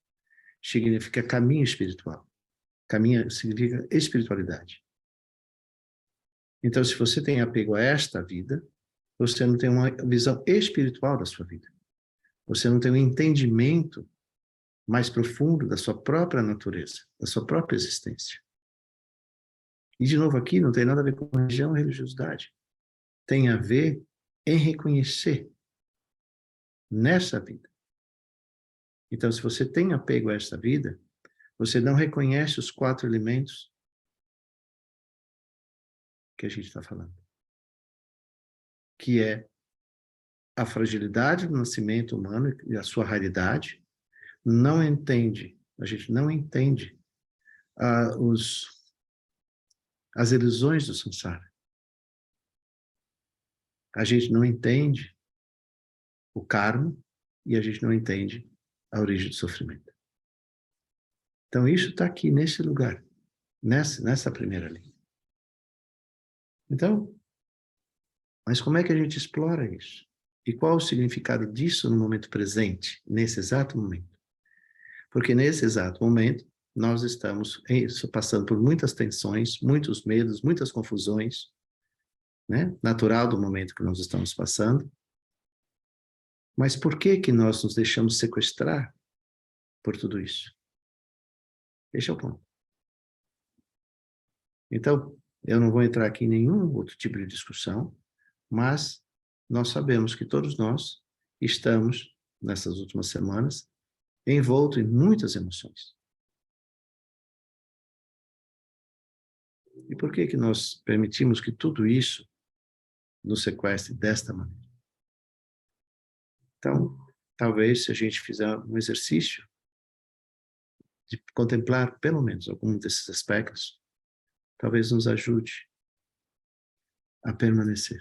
significa caminho espiritual. Caminho significa espiritualidade. Então, se você tem apego a esta vida, você não tem uma visão espiritual da sua vida. Você não tem um entendimento mais profundo da sua própria natureza, da sua própria existência. E, de novo, aqui não tem nada a ver com religião ou religiosidade. Tem a ver em reconhecer nessa vida. Então, se você tem apego a esta vida, você não reconhece os 4 elementos que a gente está falando. Que é a fragilidade do nascimento humano e a sua raridade, a gente não entende as ilusões do samsara. A gente não entende o karma e a gente não entende a origem do sofrimento. Então, isso está aqui nesse lugar, nessa primeira linha. Então, mas como é que a gente explora isso? E qual o significado disso no momento presente, nesse exato momento? Porque nesse exato momento, nós estamos passando por muitas tensões, muitos medos, muitas confusões, né? Natural do momento que nós estamos passando. Mas por que nós nos deixamos sequestrar por tudo isso? Esse é o ponto. Então, eu não vou entrar aqui em nenhum outro tipo de discussão, mas nós sabemos que todos nós estamos, nessas últimas semanas, envoltos em muitas emoções. E por que nós permitimos que tudo isso nos sequestre desta maneira? Então, talvez se a gente fizer um exercício de contemplar pelo menos algum desses aspectos, talvez nos ajude a permanecer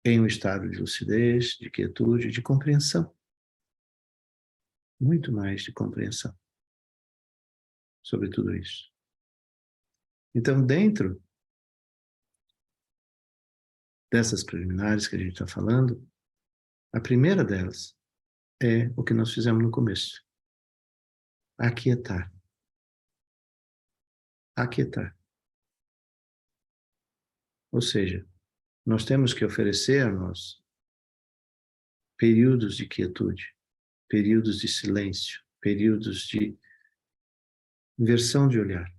em um estado de lucidez, de quietude, de compreensão. Muito mais de compreensão sobre tudo isso. Então, dentro dessas preliminares que a gente está falando, a primeira delas é o que nós fizemos no começo. Aquietar. Aquietar. Ou seja, nós temos que oferecer a nós períodos de quietude, períodos de silêncio, períodos de inversão de olhar.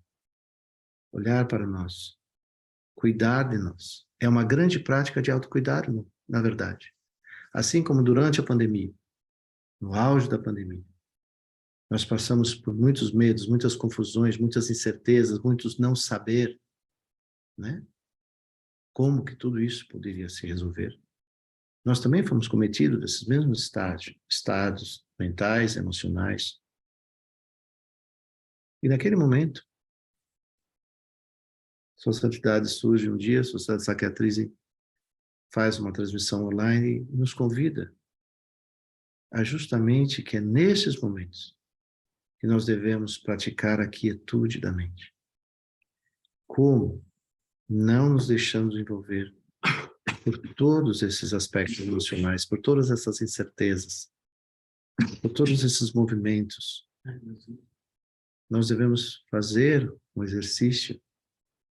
Olhar para nós. Cuidar de nós. É uma grande prática de autocuidado, na verdade. Assim como durante a pandemia, no auge da pandemia, nós passamos por muitos medos, muitas confusões, muitas incertezas, muitos não saber, né? Como que tudo isso poderia se resolver. Nós também fomos cometidos desses mesmos estados mentais, emocionais. E naquele momento, Sua Santidade surge um dia, Sua Santidade Sakyatrise faz uma transmissão online e nos convida a justamente que é nesses momentos que nós devemos praticar a quietude da mente. Como? Não nos deixando envolver por todos esses aspectos emocionais, por todas essas incertezas, por todos esses movimentos. Nós devemos fazer um exercício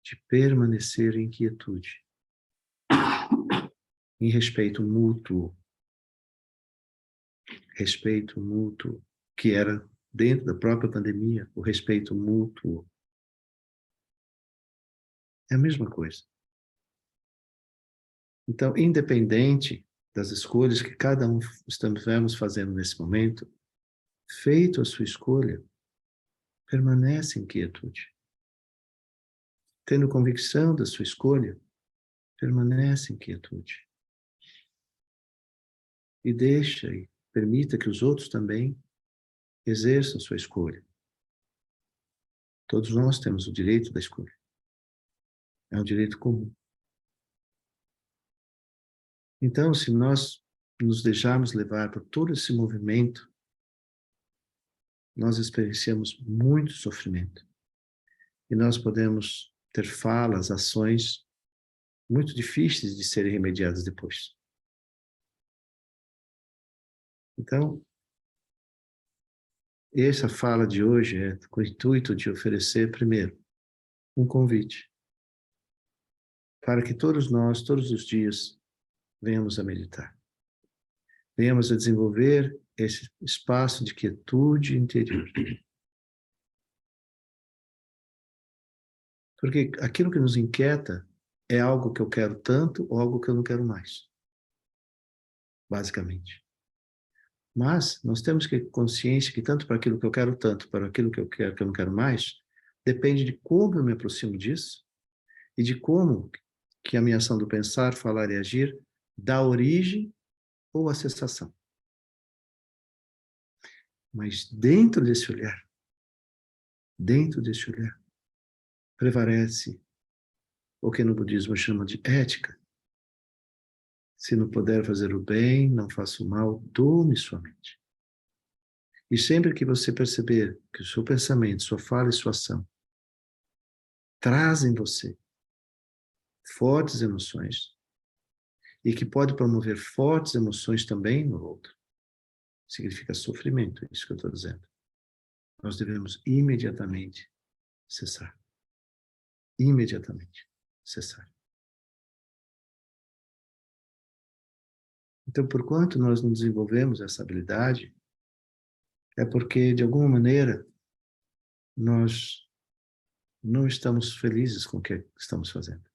de permanecer em quietude, em respeito mútuo, que era dentro da própria pandemia, o respeito mútuo. É a mesma coisa. Então, independente das escolhas que cada um estamos fazendo nesse momento, feito a sua escolha, permanece em quietude. Tendo convicção da sua escolha, permanece em quietude. E deixa e permita que os outros também exerçam sua escolha. Todos nós temos o direito da escolha. É um direito comum. Então, se nós nos deixarmos levar por todo esse movimento, nós experienciamos muito sofrimento. E nós podemos ter falas, ações muito difíceis de serem remediadas depois. Então, essa fala de hoje é com o intuito de oferecer, primeiro, um convite para que todos nós, todos os dias, venhamos a meditar. Venhamos a desenvolver esse espaço de quietude interior. Porque aquilo que nos inquieta é algo que eu quero tanto ou algo que eu não quero mais. Basicamente. Mas nós temos que ter consciência que tanto para aquilo que eu quero tanto, para aquilo que eu quero que eu não quero mais, depende de como eu me aproximo disso e de como que a minha ação do pensar, falar e agir dá origem ou a cessação. Mas dentro desse olhar, prevalece o que no budismo chama de ética. Se não puder fazer o bem, não faça o mal, dome sua mente. E sempre que você perceber que o seu pensamento, sua fala e sua ação trazem você fortes emoções e que pode promover fortes emoções também no outro, significa sofrimento, é isso que eu estou dizendo. Nós devemos imediatamente cessar. Imediatamente cessar. Então, por quanto nós não desenvolvemos essa habilidade, é porque, de alguma maneira, nós não estamos felizes com o que estamos fazendo.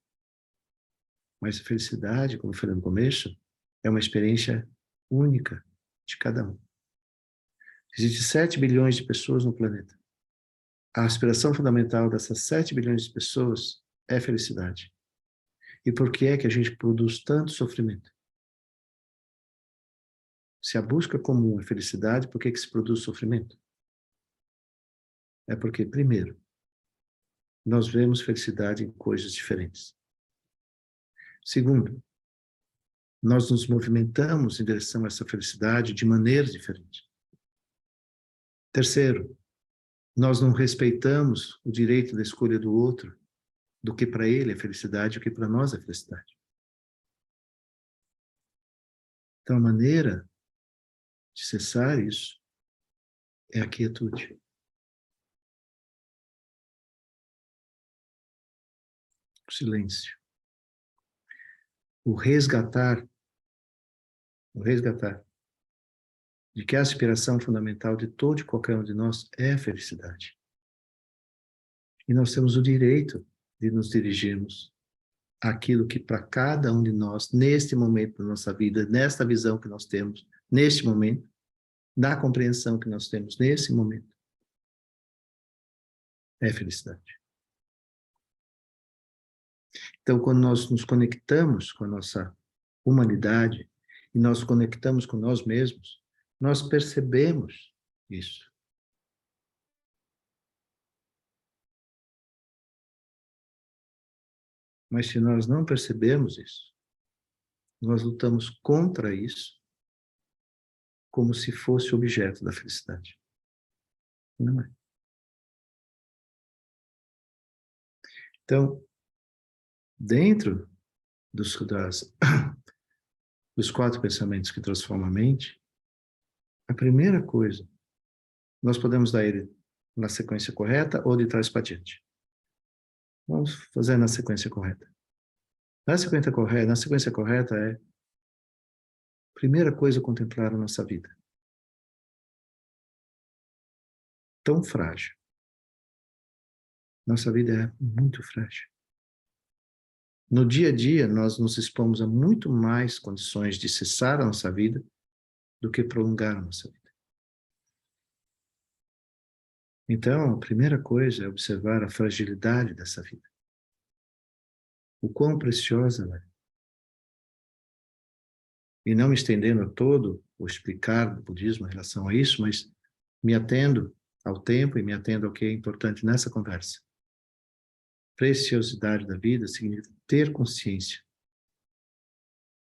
Mas a felicidade, como eu falei no começo, é uma experiência única de cada um. Existem 7 bilhões de pessoas no planeta. A aspiração fundamental dessas 7 bilhões de pessoas é felicidade. E por que é que a gente produz tanto sofrimento? Se a busca comum é felicidade, por que se produz sofrimento? É porque, primeiro, nós vemos felicidade em coisas diferentes. Segundo, nós nos movimentamos em direção a essa felicidade de maneiras diferentes. Terceiro, nós não respeitamos o direito da escolha do outro, do que para ele é felicidade e o que para nós é felicidade. Então, a maneira de cessar isso é a quietude. O silêncio. O resgatar de que a aspiração fundamental de todo e qualquer um de nós é a felicidade. E nós temos o direito de nos dirigirmos àquilo que para cada um de nós, neste momento da nossa vida, nesta visão que nós temos, neste momento, na compreensão que nós temos nesse momento, é felicidade. Então, quando nós nos conectamos com a nossa humanidade e nós conectamos com nós mesmos, nós percebemos isso. Mas se nós não percebemos isso, nós lutamos contra isso como se fosse objeto da felicidade. Não é. Então, dentro dos 4 pensamentos que transformam a mente, a primeira coisa, nós podemos dar ele na sequência correta ou de trás para diante. Vamos fazer na sequência correta. Na sequência correta é, primeira coisa, contemplar a nossa vida. Tão frágil. Nossa vida é muito frágil. No dia a dia, nós nos expomos a muito mais condições de cessar a nossa vida do que prolongar a nossa vida. Então, a primeira coisa é observar a fragilidade dessa vida. O quão preciosa ela é. E não me estendendo a todo o explicar do budismo em relação a isso, mas me atendo ao tempo e me atendo ao que é importante nessa conversa. Preciosidade da vida significa ter consciência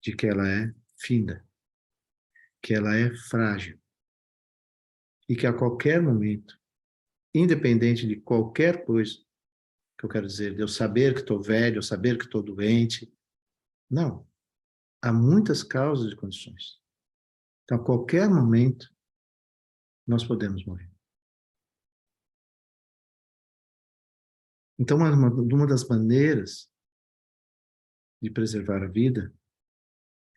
de que ela é finda, que ela é frágil e que a qualquer momento, independente de qualquer coisa, que eu quero dizer, de eu saber que estou velho, eu saber que estou doente, não. Há muitas causas e condições. Então, a qualquer momento, nós podemos morrer. Então, uma das maneiras de preservar a vida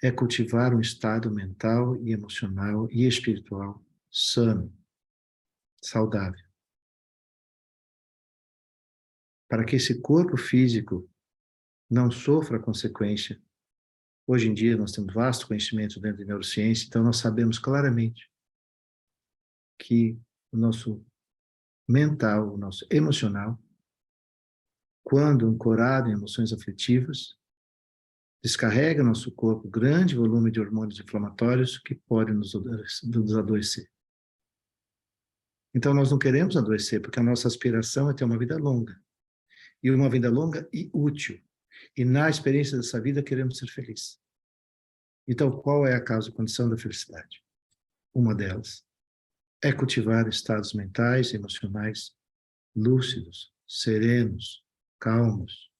é cultivar um estado mental e emocional e espiritual sano, saudável. Para que esse corpo físico não sofra a consequência. Hoje em dia nós temos vasto conhecimento dentro de neurociência, então nós sabemos claramente que o nosso mental, o nosso emocional, quando ancorado em emoções afetivas, descarrega no nosso corpo grande volume de hormônios inflamatórios que podem nos adoecer. Então nós não queremos adoecer, porque a nossa aspiração é ter uma vida longa. E uma vida longa e útil. E na experiência dessa vida queremos ser felizes. Então, qual é a causa e condição da felicidade? Uma delas é cultivar estados mentais e emocionais lúcidos, serenos, calmos,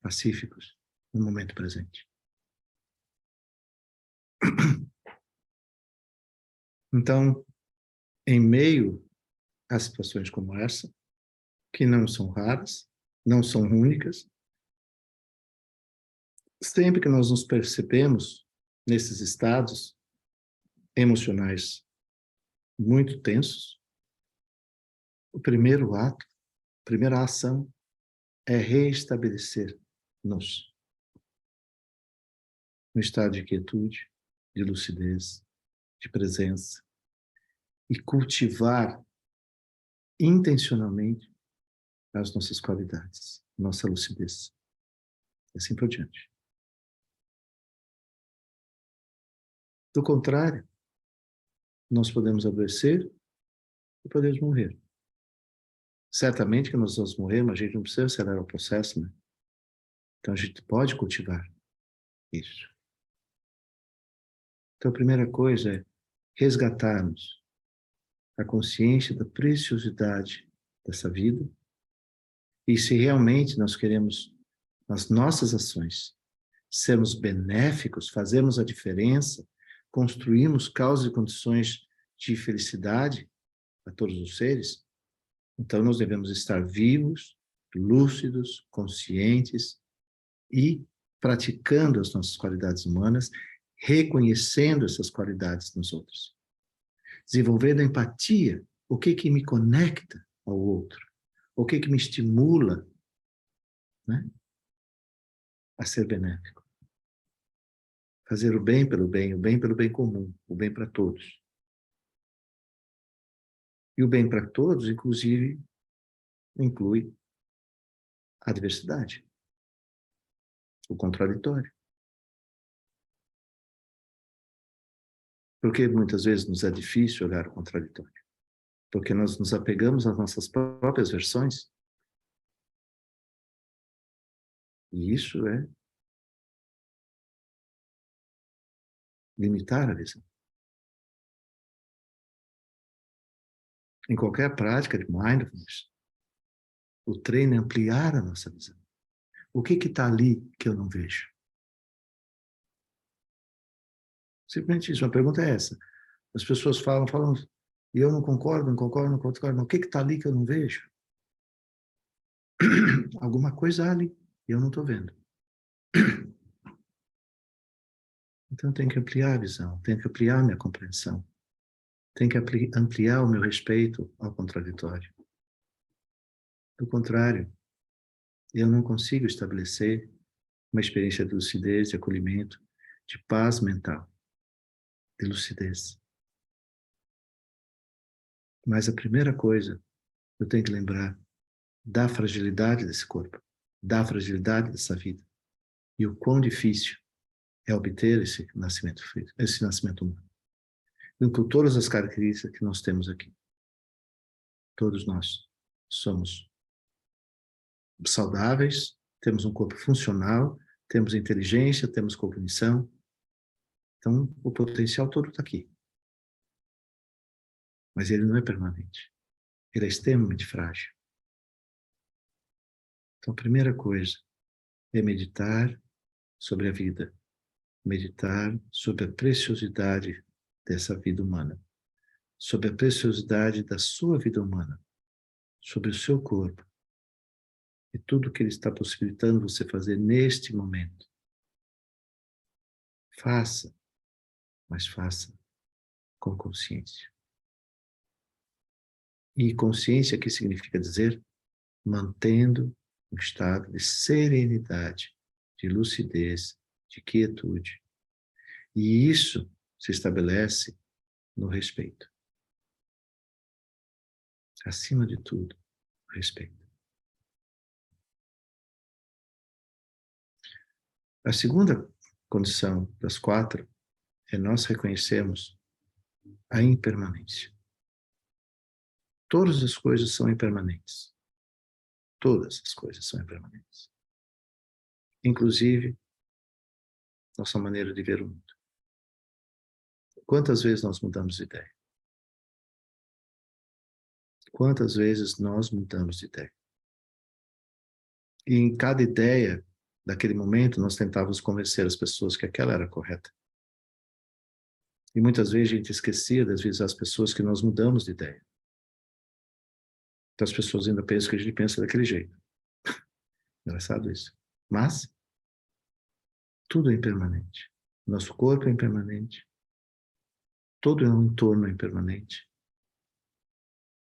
pacíficos no momento presente. Então, em meio a situações como essa, que não são raras, não são únicas, sempre que nós nos percebemos nesses estados emocionais muito tensos, o primeiro ato, a primeira ação é reestabelecer-nos no estado de quietude, de lucidez, de presença e cultivar intencionalmente as nossas qualidades, nossa lucidez, e assim por diante. Do contrário, nós podemos adoecer e podemos morrer. Certamente que nós vamos morrer, mas a gente não precisa acelerar o processo, né? Então a gente pode cultivar isso. Então a primeira coisa é resgatarmos a consciência da preciosidade dessa vida e se realmente nós queremos, nas nossas ações, sermos benéficos, fazermos a diferença, construirmos causas e condições de felicidade a todos os seres, então nós devemos estar vivos, lúcidos, conscientes e praticando as nossas qualidades humanas, reconhecendo essas qualidades nos outros. Desenvolvendo a empatia, o que me conecta ao outro, o que me estimula, né, a ser benéfico. Fazer o bem pelo bem, o bem pelo bem comum, o bem para todos. E o bem para todos, inclusive, inclui a diversidade, o contraditório. Porque muitas vezes nos é difícil olhar o contraditório. Porque nós nos apegamos às nossas próprias versões. E isso é limitar a visão. Em qualquer prática de mindfulness, o treino é ampliar a nossa visão. O que está ali que eu não vejo? Simplesmente isso. A pergunta é essa. As pessoas falam, e eu não concordo. Mas o que está ali que eu não vejo? Alguma coisa há ali e eu não estou vendo. Então, eu tenho que ampliar a visão, tenho que ampliar a minha compreensão, tenho que ampliar o meu respeito ao contraditório. Do contrário, eu não consigo estabelecer uma experiência de lucidez, de acolhimento, de paz mental, de lucidez. Mas a primeira coisa, eu tenho que lembrar da fragilidade desse corpo, da fragilidade dessa vida, e o quão difícil é obter esse nascimento humano. Com todas as características que nós temos aqui. Todos nós somos saudáveis, temos um corpo funcional, temos inteligência, temos cognição. Então, o potencial todo está aqui. Mas ele não é permanente. Ele é extremamente frágil. Então, a primeira coisa é meditar sobre a vida. Meditar sobre a preciosidade dessa vida humana. Sobre a preciosidade da sua vida humana. Sobre o seu corpo. E tudo que ele está possibilitando você fazer neste momento. Faça, mas faça com consciência. E consciência que significa dizer mantendo um estado de serenidade, de lucidez, de quietude. E isso se estabelece no respeito. Acima de tudo, respeito. A segunda condição das 4 é nós reconhecermos a impermanência. Todas as coisas são impermanentes. Todas as coisas são impermanentes. Inclusive, nossa maneira de ver o mundo. Quantas vezes nós mudamos de ideia? Quantas vezes nós mudamos de ideia? E em cada ideia, daquele momento, nós tentávamos convencer as pessoas que aquela era correta. E muitas vezes a gente esquecia das vezes as pessoas que nós mudamos de ideia. Então as pessoas ainda pensam que a gente pensa daquele jeito. Engraçado isso. Mas tudo é impermanente. Nosso corpo é impermanente. Todo o entorno é impermanente.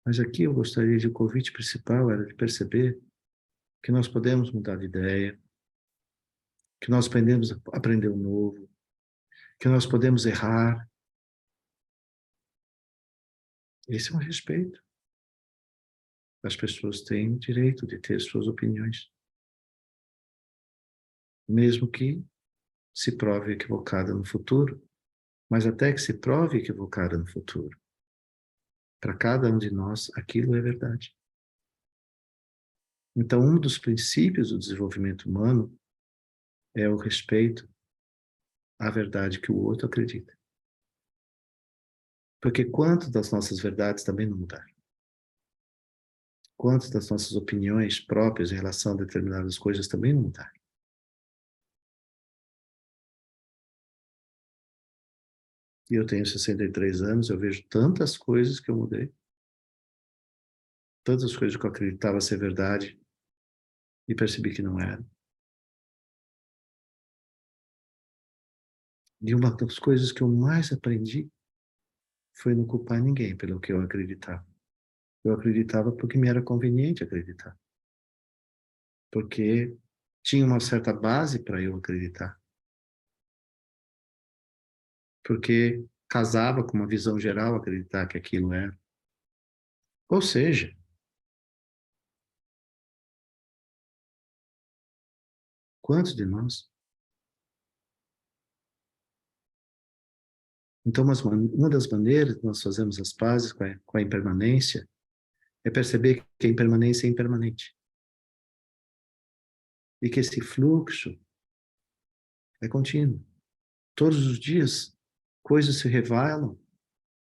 Mas aqui eu gostaria de, o convite principal era de perceber que nós podemos mudar de ideia, que nós podemos aprender o novo, que nós podemos errar. Esse é um respeito. As pessoas têm o direito de ter suas opiniões. Mesmo que se prove equivocada no futuro, mas até que se prove equivocada no futuro. Para cada um de nós, aquilo é verdade. Então, um dos princípios do desenvolvimento humano é o respeito à verdade que o outro acredita. Porque quanto das nossas verdades também não mudaram? Quantas das nossas opiniões próprias em relação a determinadas coisas também não mudaram? E eu tenho 63 anos, eu vejo tantas coisas que eu mudei. Tantas coisas que eu acreditava ser verdade e percebi que não era. E uma das coisas que eu mais aprendi foi não culpar ninguém pelo que eu acreditava. Eu acreditava porque me era conveniente acreditar. Porque tinha uma certa base para eu acreditar. Porque casava com uma visão geral acreditar que aquilo era. Ou seja, quantos de nós? Então, uma das maneiras que nós fazemos as pazes com a impermanência é perceber que a impermanência é impermanente. E que esse fluxo é contínuo. Todos os dias coisas se revelam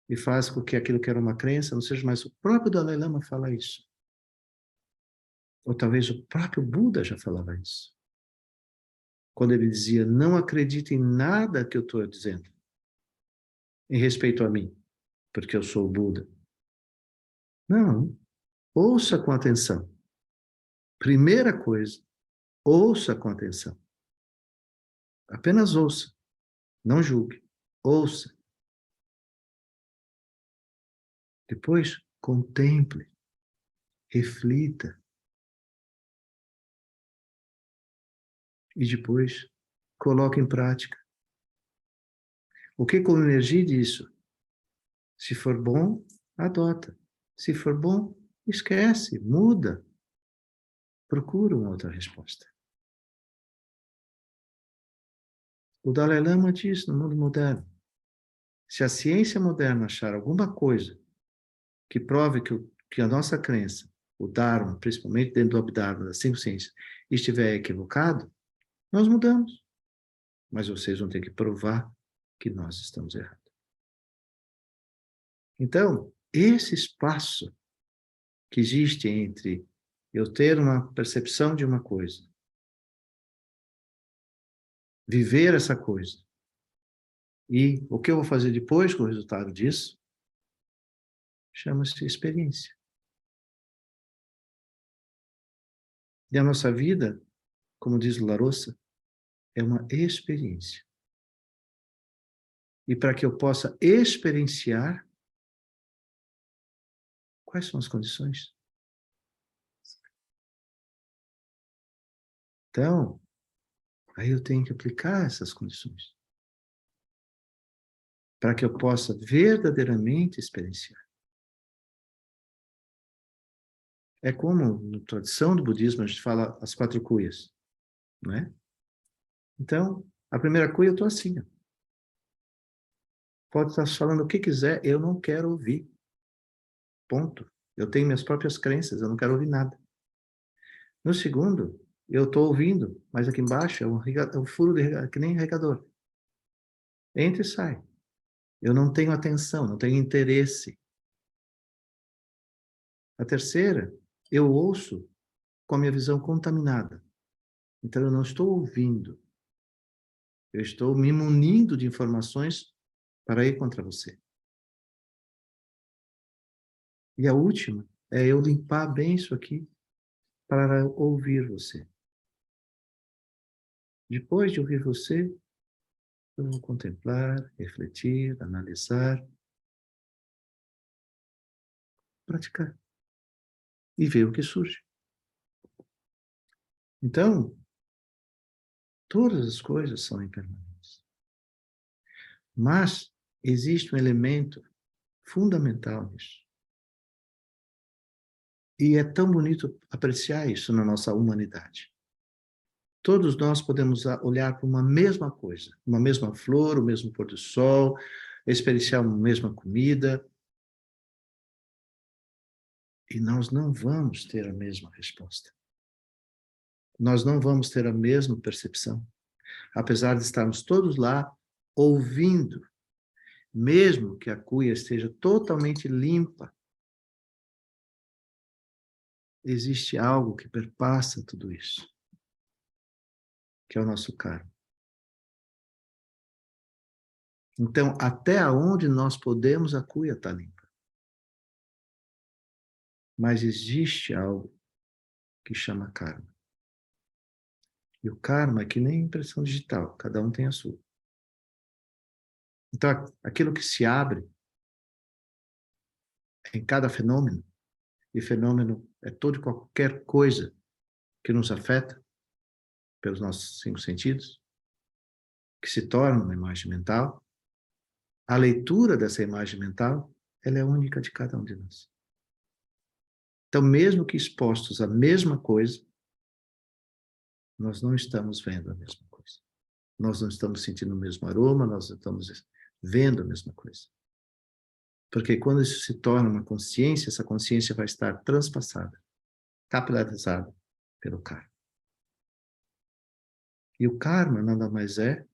e faz com que aquilo que era uma crença não seja mais. O próprio Dalai Lama fala isso. Ou talvez o próprio Buda já falava isso. Quando ele dizia, não acredite em nada que eu estou dizendo, em respeito a mim, porque eu sou o Buda. Não, ouça com atenção. Primeira coisa, ouça com atenção. Apenas ouça, não julgue. Ouça. Depois, contemple, reflita. E depois, coloque em prática. O que como energia disso? Se for bom, adota. Se for bom, esquece, muda. Procura uma outra resposta. O Dalai Lama diz no mundo moderno, se a ciência moderna achar alguma coisa que prove que a nossa crença, o Dharma, principalmente dentro do Abhidharma, das 5 ciências, estiver equivocado, nós mudamos. Mas vocês vão ter que provar que nós estamos errados. Então, esse espaço que existe entre eu ter uma percepção de uma coisa, viver essa coisa, e o que eu vou fazer depois com o resultado disso, chama-se experiência. E a nossa vida, como diz o Larossa, é uma experiência. E para que eu possa experienciar, quais são as condições? Então, aí eu tenho que aplicar essas condições. Para que eu possa verdadeiramente experienciar. É como, na tradição do budismo, a gente fala as 4 cuias, não é? Então, a primeira cuia eu estou assim, ó. Pode estar falando o que quiser, eu não quero ouvir. Ponto. Eu tenho minhas próprias crenças, eu não quero ouvir nada. No segundo, eu estou ouvindo, mas aqui embaixo é um furo que nem regador. Entra e sai. Eu não tenho atenção, não tenho interesse. A terceira, eu ouço com a minha visão contaminada. Então, eu não estou ouvindo. Eu estou me munindo de informações para ir contra você. E a última é eu limpar bem isso aqui para ouvir você. Depois de ouvir você, eu vou contemplar, refletir, analisar, praticar e ver o que surge. Então, todas as coisas são impermanentes. Mas existe um elemento fundamental nisso. E é tão bonito apreciar isso na nossa humanidade. Todos nós podemos olhar para uma mesma coisa, uma mesma flor, o mesmo pôr do sol, experienciar uma mesma comida, e nós não vamos ter a mesma resposta. Nós não vamos ter a mesma percepção. Apesar de estarmos todos lá ouvindo, mesmo que a cuia esteja totalmente limpa, existe algo que perpassa tudo isso, que é o nosso karma. Então, até onde nós podemos, a cuia está limpa. Mas existe algo que chama karma. E o karma é que nem impressão digital, cada um tem a sua. Então, aquilo que se abre em cada fenômeno, e fenômeno é todo e qualquer coisa que nos afeta pelos nossos 5 sentidos, que se torna uma imagem mental, a leitura dessa imagem mental, ela é única de cada um de nós. Então, mesmo que expostos à mesma coisa, nós não estamos vendo a mesma coisa. Nós não estamos sentindo o mesmo aroma, nós não estamos vendo a mesma coisa. Porque quando isso se torna uma consciência, essa consciência vai estar transpassada, capilarizada pelo karma. E o karma nada mais é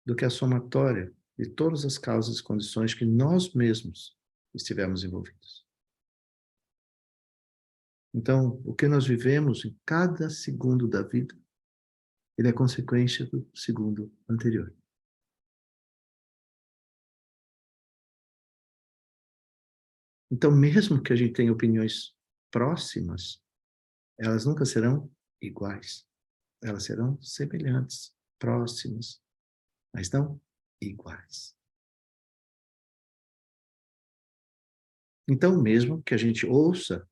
do que a somatória de todas as causas e condições que nós mesmos estivemos envolvidos. Então, o que nós vivemos em cada segundo da vida, ele é consequência do segundo anterior. Então, mesmo que a gente tenha opiniões próximas, elas nunca serão iguais. Elas serão semelhantes, próximas, mas não iguais. Então, mesmo que a gente ouça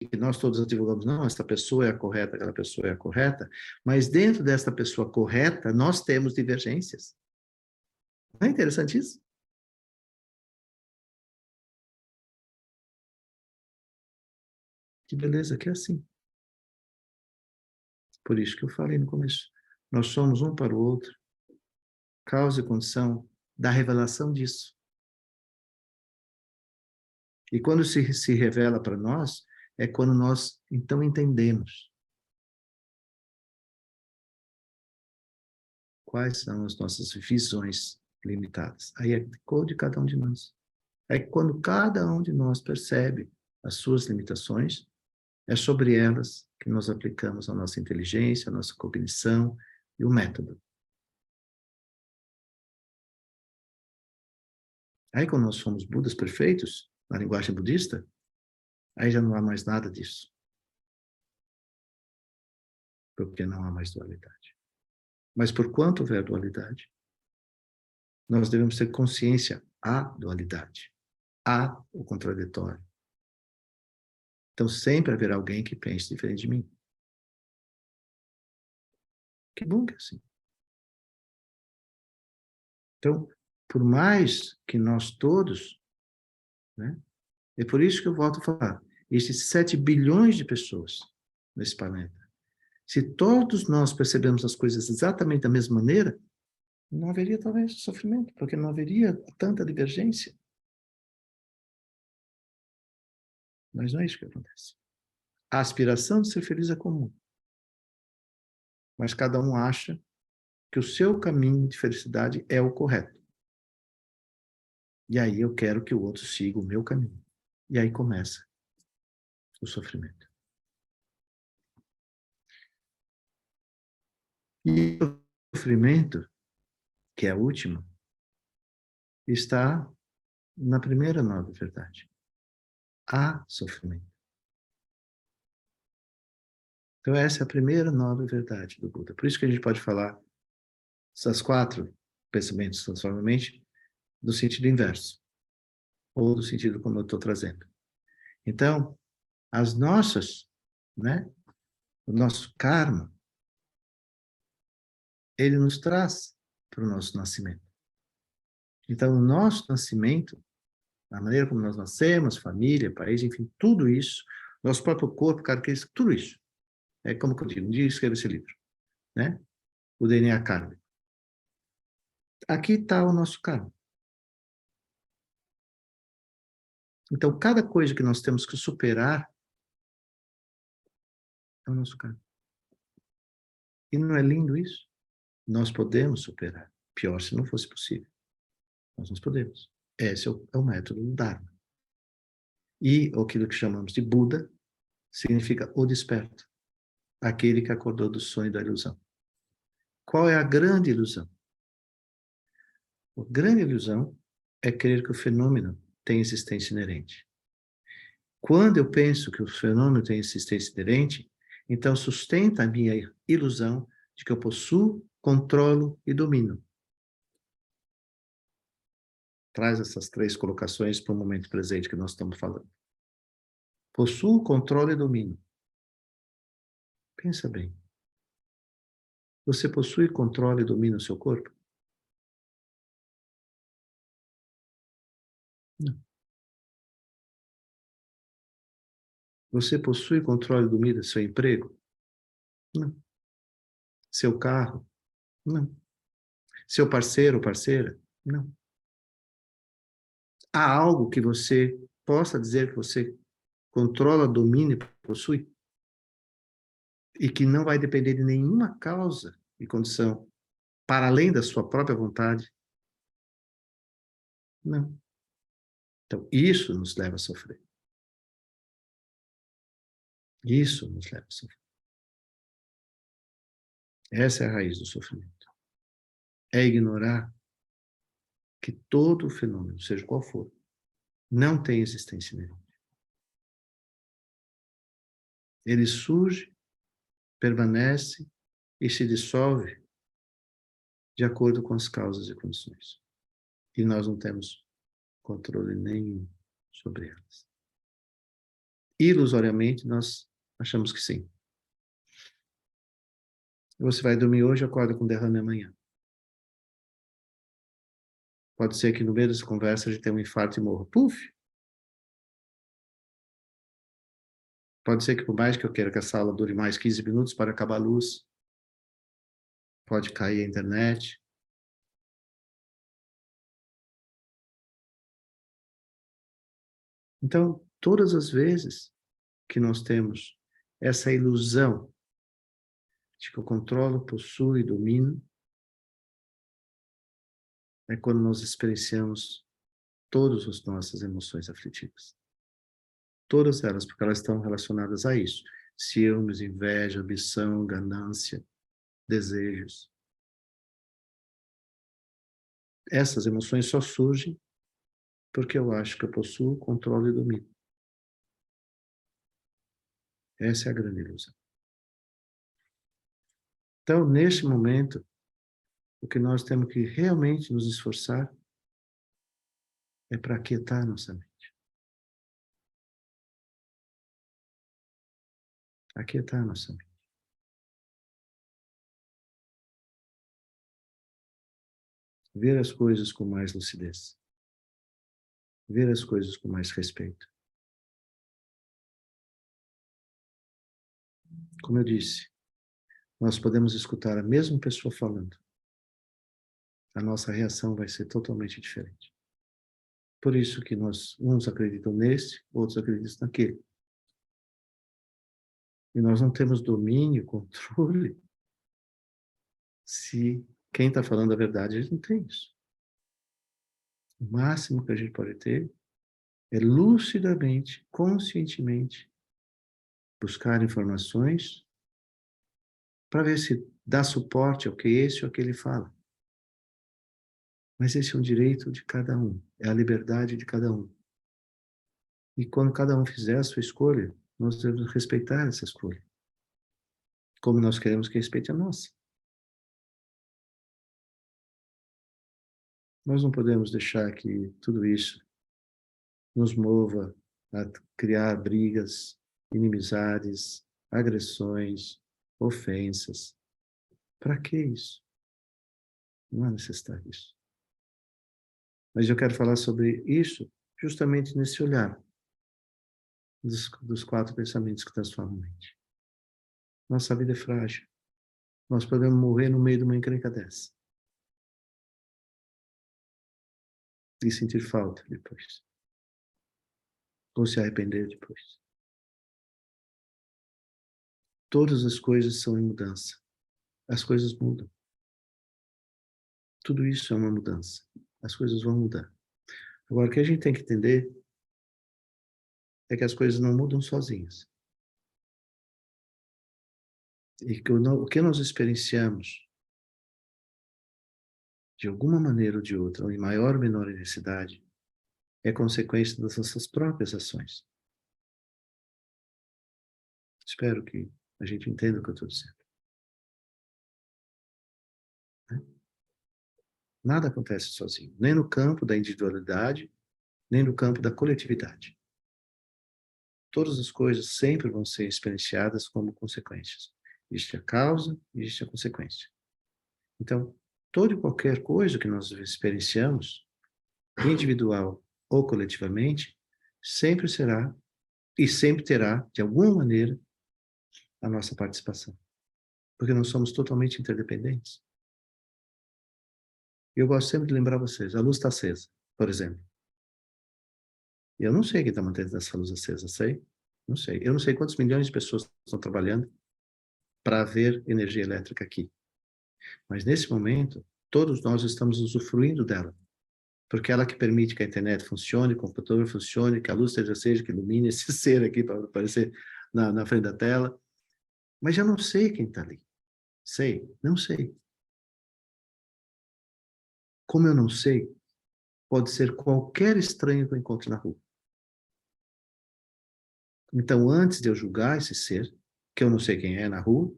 e que nós todos advogamos, não, essa pessoa é a correta, aquela pessoa é a correta, mas dentro dessa pessoa correta, nós temos divergências. Não é interessante isso? Que beleza, que é assim. Por isso que eu falei no começo. Nós somos um para o outro, causa e condição da revelação disso. E quando se revela para nós, é quando nós, então, entendemos quais são as nossas visões limitadas. Aí é cor de cada um de nós. Aí quando cada um de nós percebe as suas limitações, é sobre elas que nós aplicamos a nossa inteligência, a nossa cognição e o método. Aí quando nós somos Budas perfeitos, na linguagem budista, aí já não há mais nada disso. Porque não há mais dualidade. Mas por quanto houver dualidade, nós devemos ter consciência à dualidade, há o contraditório. Então sempre haverá alguém que pense diferente de mim. Que bom que é assim. Então, por mais que nós todos, né? É por isso que eu volto a falar, esses 7 bilhões de pessoas nesse planeta, se todos nós percebemos as coisas exatamente da mesma maneira, não haveria talvez sofrimento, porque não haveria tanta divergência. Mas não é isso que acontece. A aspiração de ser feliz é comum. Mas cada um acha que o seu caminho de felicidade é o correto. E aí eu quero que o outro siga o meu caminho. E aí começa o sofrimento. E o sofrimento, que é a última, está na primeira nova verdade. Há sofrimento. Então essa é a primeira nova verdade do Buda. Por isso que a gente pode falar essas 4 pensamentos transformadamente no sentido inverso, ou do sentido como eu estou trazendo. Então, as nossas, né, o nosso karma, ele nos traz para o nosso nascimento. Então, o nosso nascimento, a maneira como nós nascemos, família, país, enfim, tudo isso, nosso próprio corpo, características, tudo isso. É como que eu digo, um dia eu escrevo esse livro, né? O DNA kármico. Aqui está o nosso karma. Então, cada coisa que nós temos que superar é o nosso karma. E não é lindo isso? Nós podemos superar. Pior se não fosse possível. Mas nós podemos. Esse é o método do Dharma. E aquilo que chamamos de Buda significa o desperto. Aquele que acordou do sonho da ilusão. Qual é a grande ilusão? A grande ilusão é crer que o fenômeno tem existência inerente. Quando eu penso que o fenômeno tem existência inerente, então sustenta a minha ilusão de que eu possuo, controlo e domino. Traz essas 3 colocações para o momento presente que nós estamos falando. Possuo, controlo e domino. Pensa bem. Você possui, controla e domina o seu corpo? Não. Você possui, controla e domina seu emprego? Não. Seu carro? Não. Seu parceiro ou parceira? Não. Há algo que você possa dizer que você controla, domina e possui? E que não vai depender de nenhuma causa e condição para além da sua própria vontade Não. Então, isso nos leva a sofrer. Isso nos leva a sofrer. Essa é a raiz do sofrimento. É ignorar que todo fenômeno, seja qual for, não tem existência inerente. Ele surge, permanece e se dissolve de acordo com as causas e condições. E nós não temos controle nenhum sobre elas. Ilusoriamente, nós achamos que sim. Você vai dormir hoje e acorda com derrame amanhã. Pode ser que no meio dessa conversa a gente tenha um infarto e morra. Puf! Pode ser que por mais que eu queira que a sala dure mais 15 minutos para acabar a luz, pode cair a internet. Então, todas as vezes que nós temos essa ilusão de que eu controlo, possuo e domino, é quando nós experienciamos todas as nossas emoções aflitivas. Todas elas, porque elas estão relacionadas a isso. Ciúmes, inveja, ambição, ganância, desejos. Essas emoções só surgem porque eu acho que eu possuo, controlo e domino. Essa é a grande ilusão. Então, neste momento, o que nós temos que realmente nos esforçar é para aquietar nossa mente. Aquietar nossa mente. Ver as coisas com mais lucidez. Ver as coisas com mais respeito. Como eu disse, nós podemos escutar a mesma pessoa falando. A nossa reação vai ser totalmente diferente. Por isso que uns acreditam nesse, outros acreditam naquele. E nós não temos domínio, controle, se quem está falando a verdade, a gente não tem isso. O máximo que a gente pode ter é lucidamente, conscientemente, buscar informações para ver se dá suporte ao que esse ou aquele fala. Mas esse é um direito de cada um, é a liberdade de cada um. E quando cada um fizer a sua escolha, nós devemos respeitar essa escolha. Como nós queremos que respeite a nossa. Nós não podemos deixar que tudo isso nos mova a criar brigas, inimizades, agressões, ofensas. Para que isso? Não há necessidade disso. Mas eu quero falar sobre isso justamente nesse olhar dos 4 pensamentos que transformam a mente. Nossa vida é frágil. Nós podemos morrer no meio de uma encrenca dessa. E sentir falta depois. Ou se arrepender depois. Todas as coisas são em mudança. As coisas mudam. Tudo isso é uma mudança. As coisas vão mudar. Agora, o que a gente tem que entender é que as coisas não mudam sozinhas. E que o que nós experienciamos, de alguma maneira ou de outra, ou em maior ou menor intensidade, é consequência das nossas próprias ações. Espero que a gente entenda o que eu estou dizendo. Nada acontece sozinho, nem no campo da individualidade, nem no campo da coletividade. Todas as coisas sempre vão ser experienciadas como consequências. Existe a causa, existe a consequência. Então, toda e qualquer coisa que nós experienciamos, individual ou coletivamente, sempre será e sempre terá, de alguma maneira, a nossa participação. Porque nós somos totalmente interdependentes. Eu gosto sempre de lembrar vocês, a luz está acesa, por exemplo. Eu não sei quem está mantendo essa luz acesa, sei? Não sei. Eu não sei quantos milhões de pessoas estão trabalhando para haver energia elétrica aqui. Mas nesse momento, todos nós estamos usufruindo dela. porque ela que permite que a internet funcione, que o computador funcione, que a luz seja que ilumine esse ser aqui para aparecer na frente da tela. Mas eu não sei quem está ali. Sei? Não sei. Como eu não sei, pode ser qualquer estranho que eu encontre na rua. Então, antes de eu julgar esse ser, que eu não sei quem é na rua,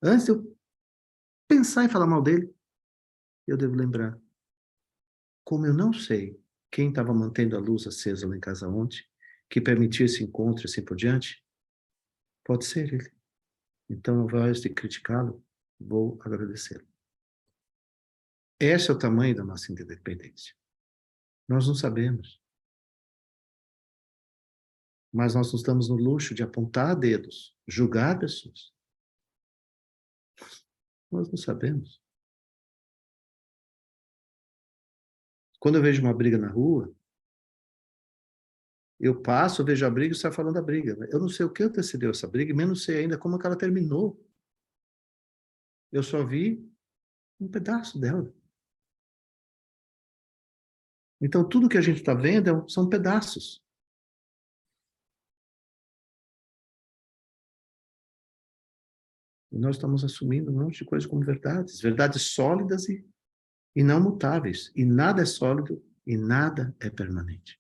antes de eu pensar em falar mal dele, eu devo lembrar. Como eu não sei quem estava mantendo a luz acesa lá em casa ontem, que permitiu esse encontro e assim por diante, pode ser ele. Então, ao invés de criticá-lo, vou agradecê-lo. Esse é o tamanho da nossa interdependência. Nós não sabemos. Mas nós não estamos no luxo de apontar dedos, julgar pessoas. Nós não sabemos. Quando eu vejo uma briga na rua, eu passo, eu vejo a briga e saio falando da briga. Eu não sei o que antecedeu essa briga, e menos sei ainda como ela terminou. Eu só vi um pedaço dela. Então, tudo que a gente está vendo são pedaços. E nós estamos assumindo um monte de coisas como verdades. Verdades sólidas e não mutáveis. E nada é sólido e nada é permanente.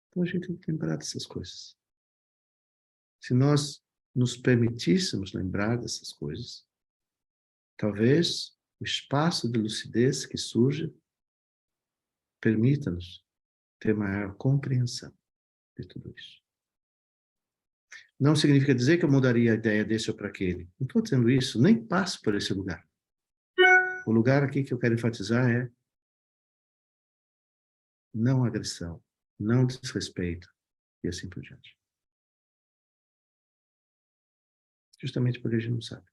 Então, a gente tem que lembrar dessas coisas. Se nós nos permitíssemos lembrar dessas coisas, talvez o espaço de lucidez que surge permita-nos ter maior compreensão de tudo isso. Não significa dizer que eu mudaria a ideia desse ou para aquele. Não estou dizendo isso, nem passo por esse lugar. O lugar aqui que eu quero enfatizar é não agressão, não desrespeito e assim por diante. Justamente porque a gente não sabe.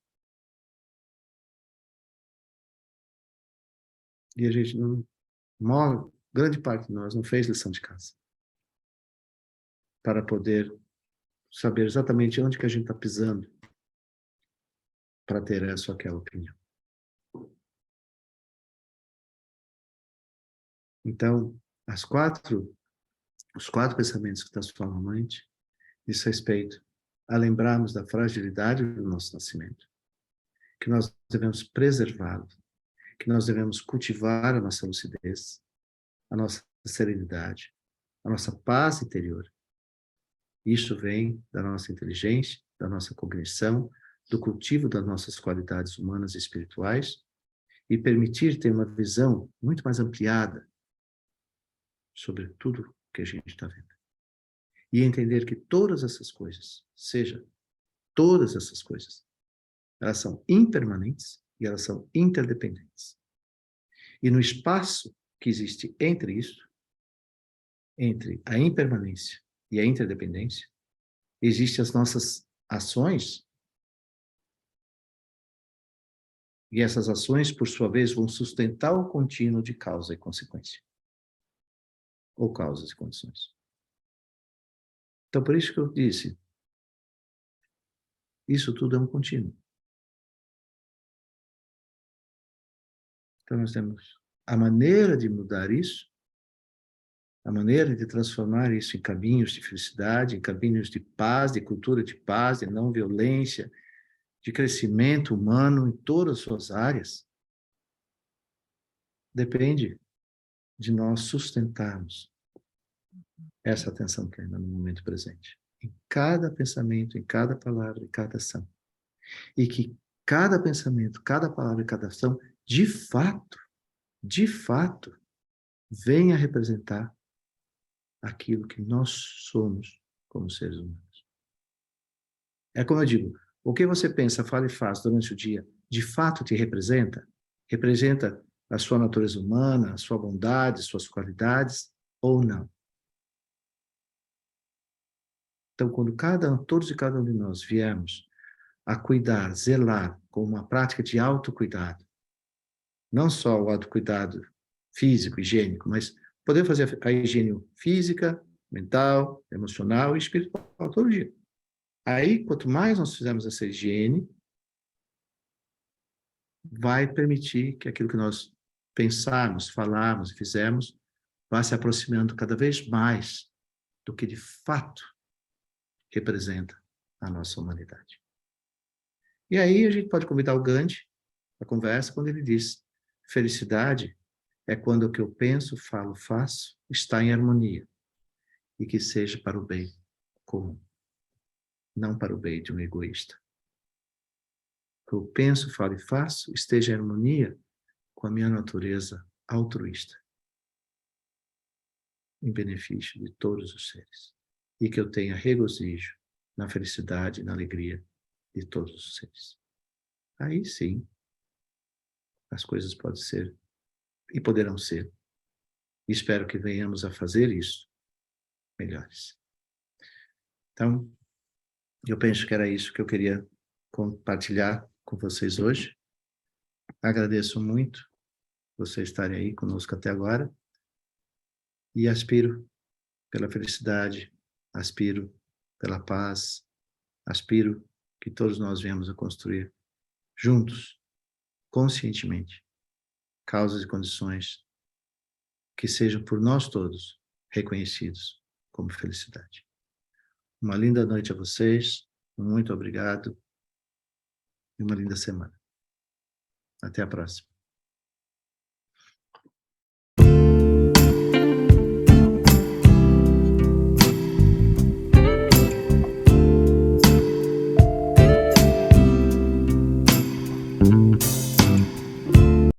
E a gente não, grande parte de nós não fez lição de casa para poder saber exatamente onde que a gente está pisando para ter essa ou aquela opinião. Então, os quatro pensamentos que transformam a mente diz respeito a lembrarmos da fragilidade do nosso nascimento, que nós devemos preservá-lo, que nós devemos cultivar a nossa lucidez, a nossa serenidade, a nossa paz interior. Isso vem da nossa inteligência, da nossa cognição, do cultivo das nossas qualidades humanas e espirituais e permitir ter uma visão muito mais ampliada sobre tudo que a gente está vendo. E entender que todas essas coisas, todas essas coisas, elas são impermanentes e elas são interdependentes. E no espaço que existe entre isso, entre a impermanência e a interdependência, existem as nossas ações, e essas ações, por sua vez, vão sustentar o contínuo de causa e consequência. Ou causas e condições. Então, por isso que eu disse, isso tudo é um contínuo. Então, nós temos a maneira de mudar isso, a maneira de transformar isso em caminhos de felicidade, em caminhos de paz, de cultura de paz, de não violência, de crescimento humano em todas as suas áreas, depende de nós sustentarmos essa atenção plena no momento presente. Em cada pensamento, em cada palavra, em cada ação. E que cada pensamento, cada palavra e cada ação, de fato, venha representar aquilo que nós somos como seres humanos. É como eu digo, o que você pensa, fala e faz durante o dia, de fato te representa? Representa a sua natureza humana, a sua bondade, suas qualidades, ou não? Então, quando todos e cada um de nós viemos a cuidar, zelar, com uma prática de autocuidado, não só o autocuidado físico, higiênico, mas poder fazer a higiene física, mental, emocional e espiritual todo dia. Aí, quanto mais nós fizermos essa higiene, vai permitir que aquilo que nós pensarmos, falarmos e fizermos, vá se aproximando cada vez mais do que de fato representa a nossa humanidade. E aí a gente pode convidar o Gandhi para a conversa quando ele diz: felicidade é quando o que eu penso, falo, faço está em harmonia e que seja para o bem comum, não para o bem de um egoísta. O que eu penso, falo e faço esteja em harmonia com a minha natureza altruísta, em benefício de todos os seres. E que eu tenha regozijo na felicidade e na alegria de todos os seres. Aí sim, as coisas podem ser e poderão ser. E espero que venhamos a fazer isso melhores. Então, eu penso que era isso que eu queria compartilhar com vocês hoje. Agradeço muito vocês estarem aí conosco até agora e aspiro pela felicidade, aspiro pela paz, aspiro que todos nós venhamos a construir juntos, conscientemente, causas e condições que sejam por nós todos reconhecidos como felicidade. Uma linda noite a vocês, muito obrigado e uma linda semana. Até a próxima.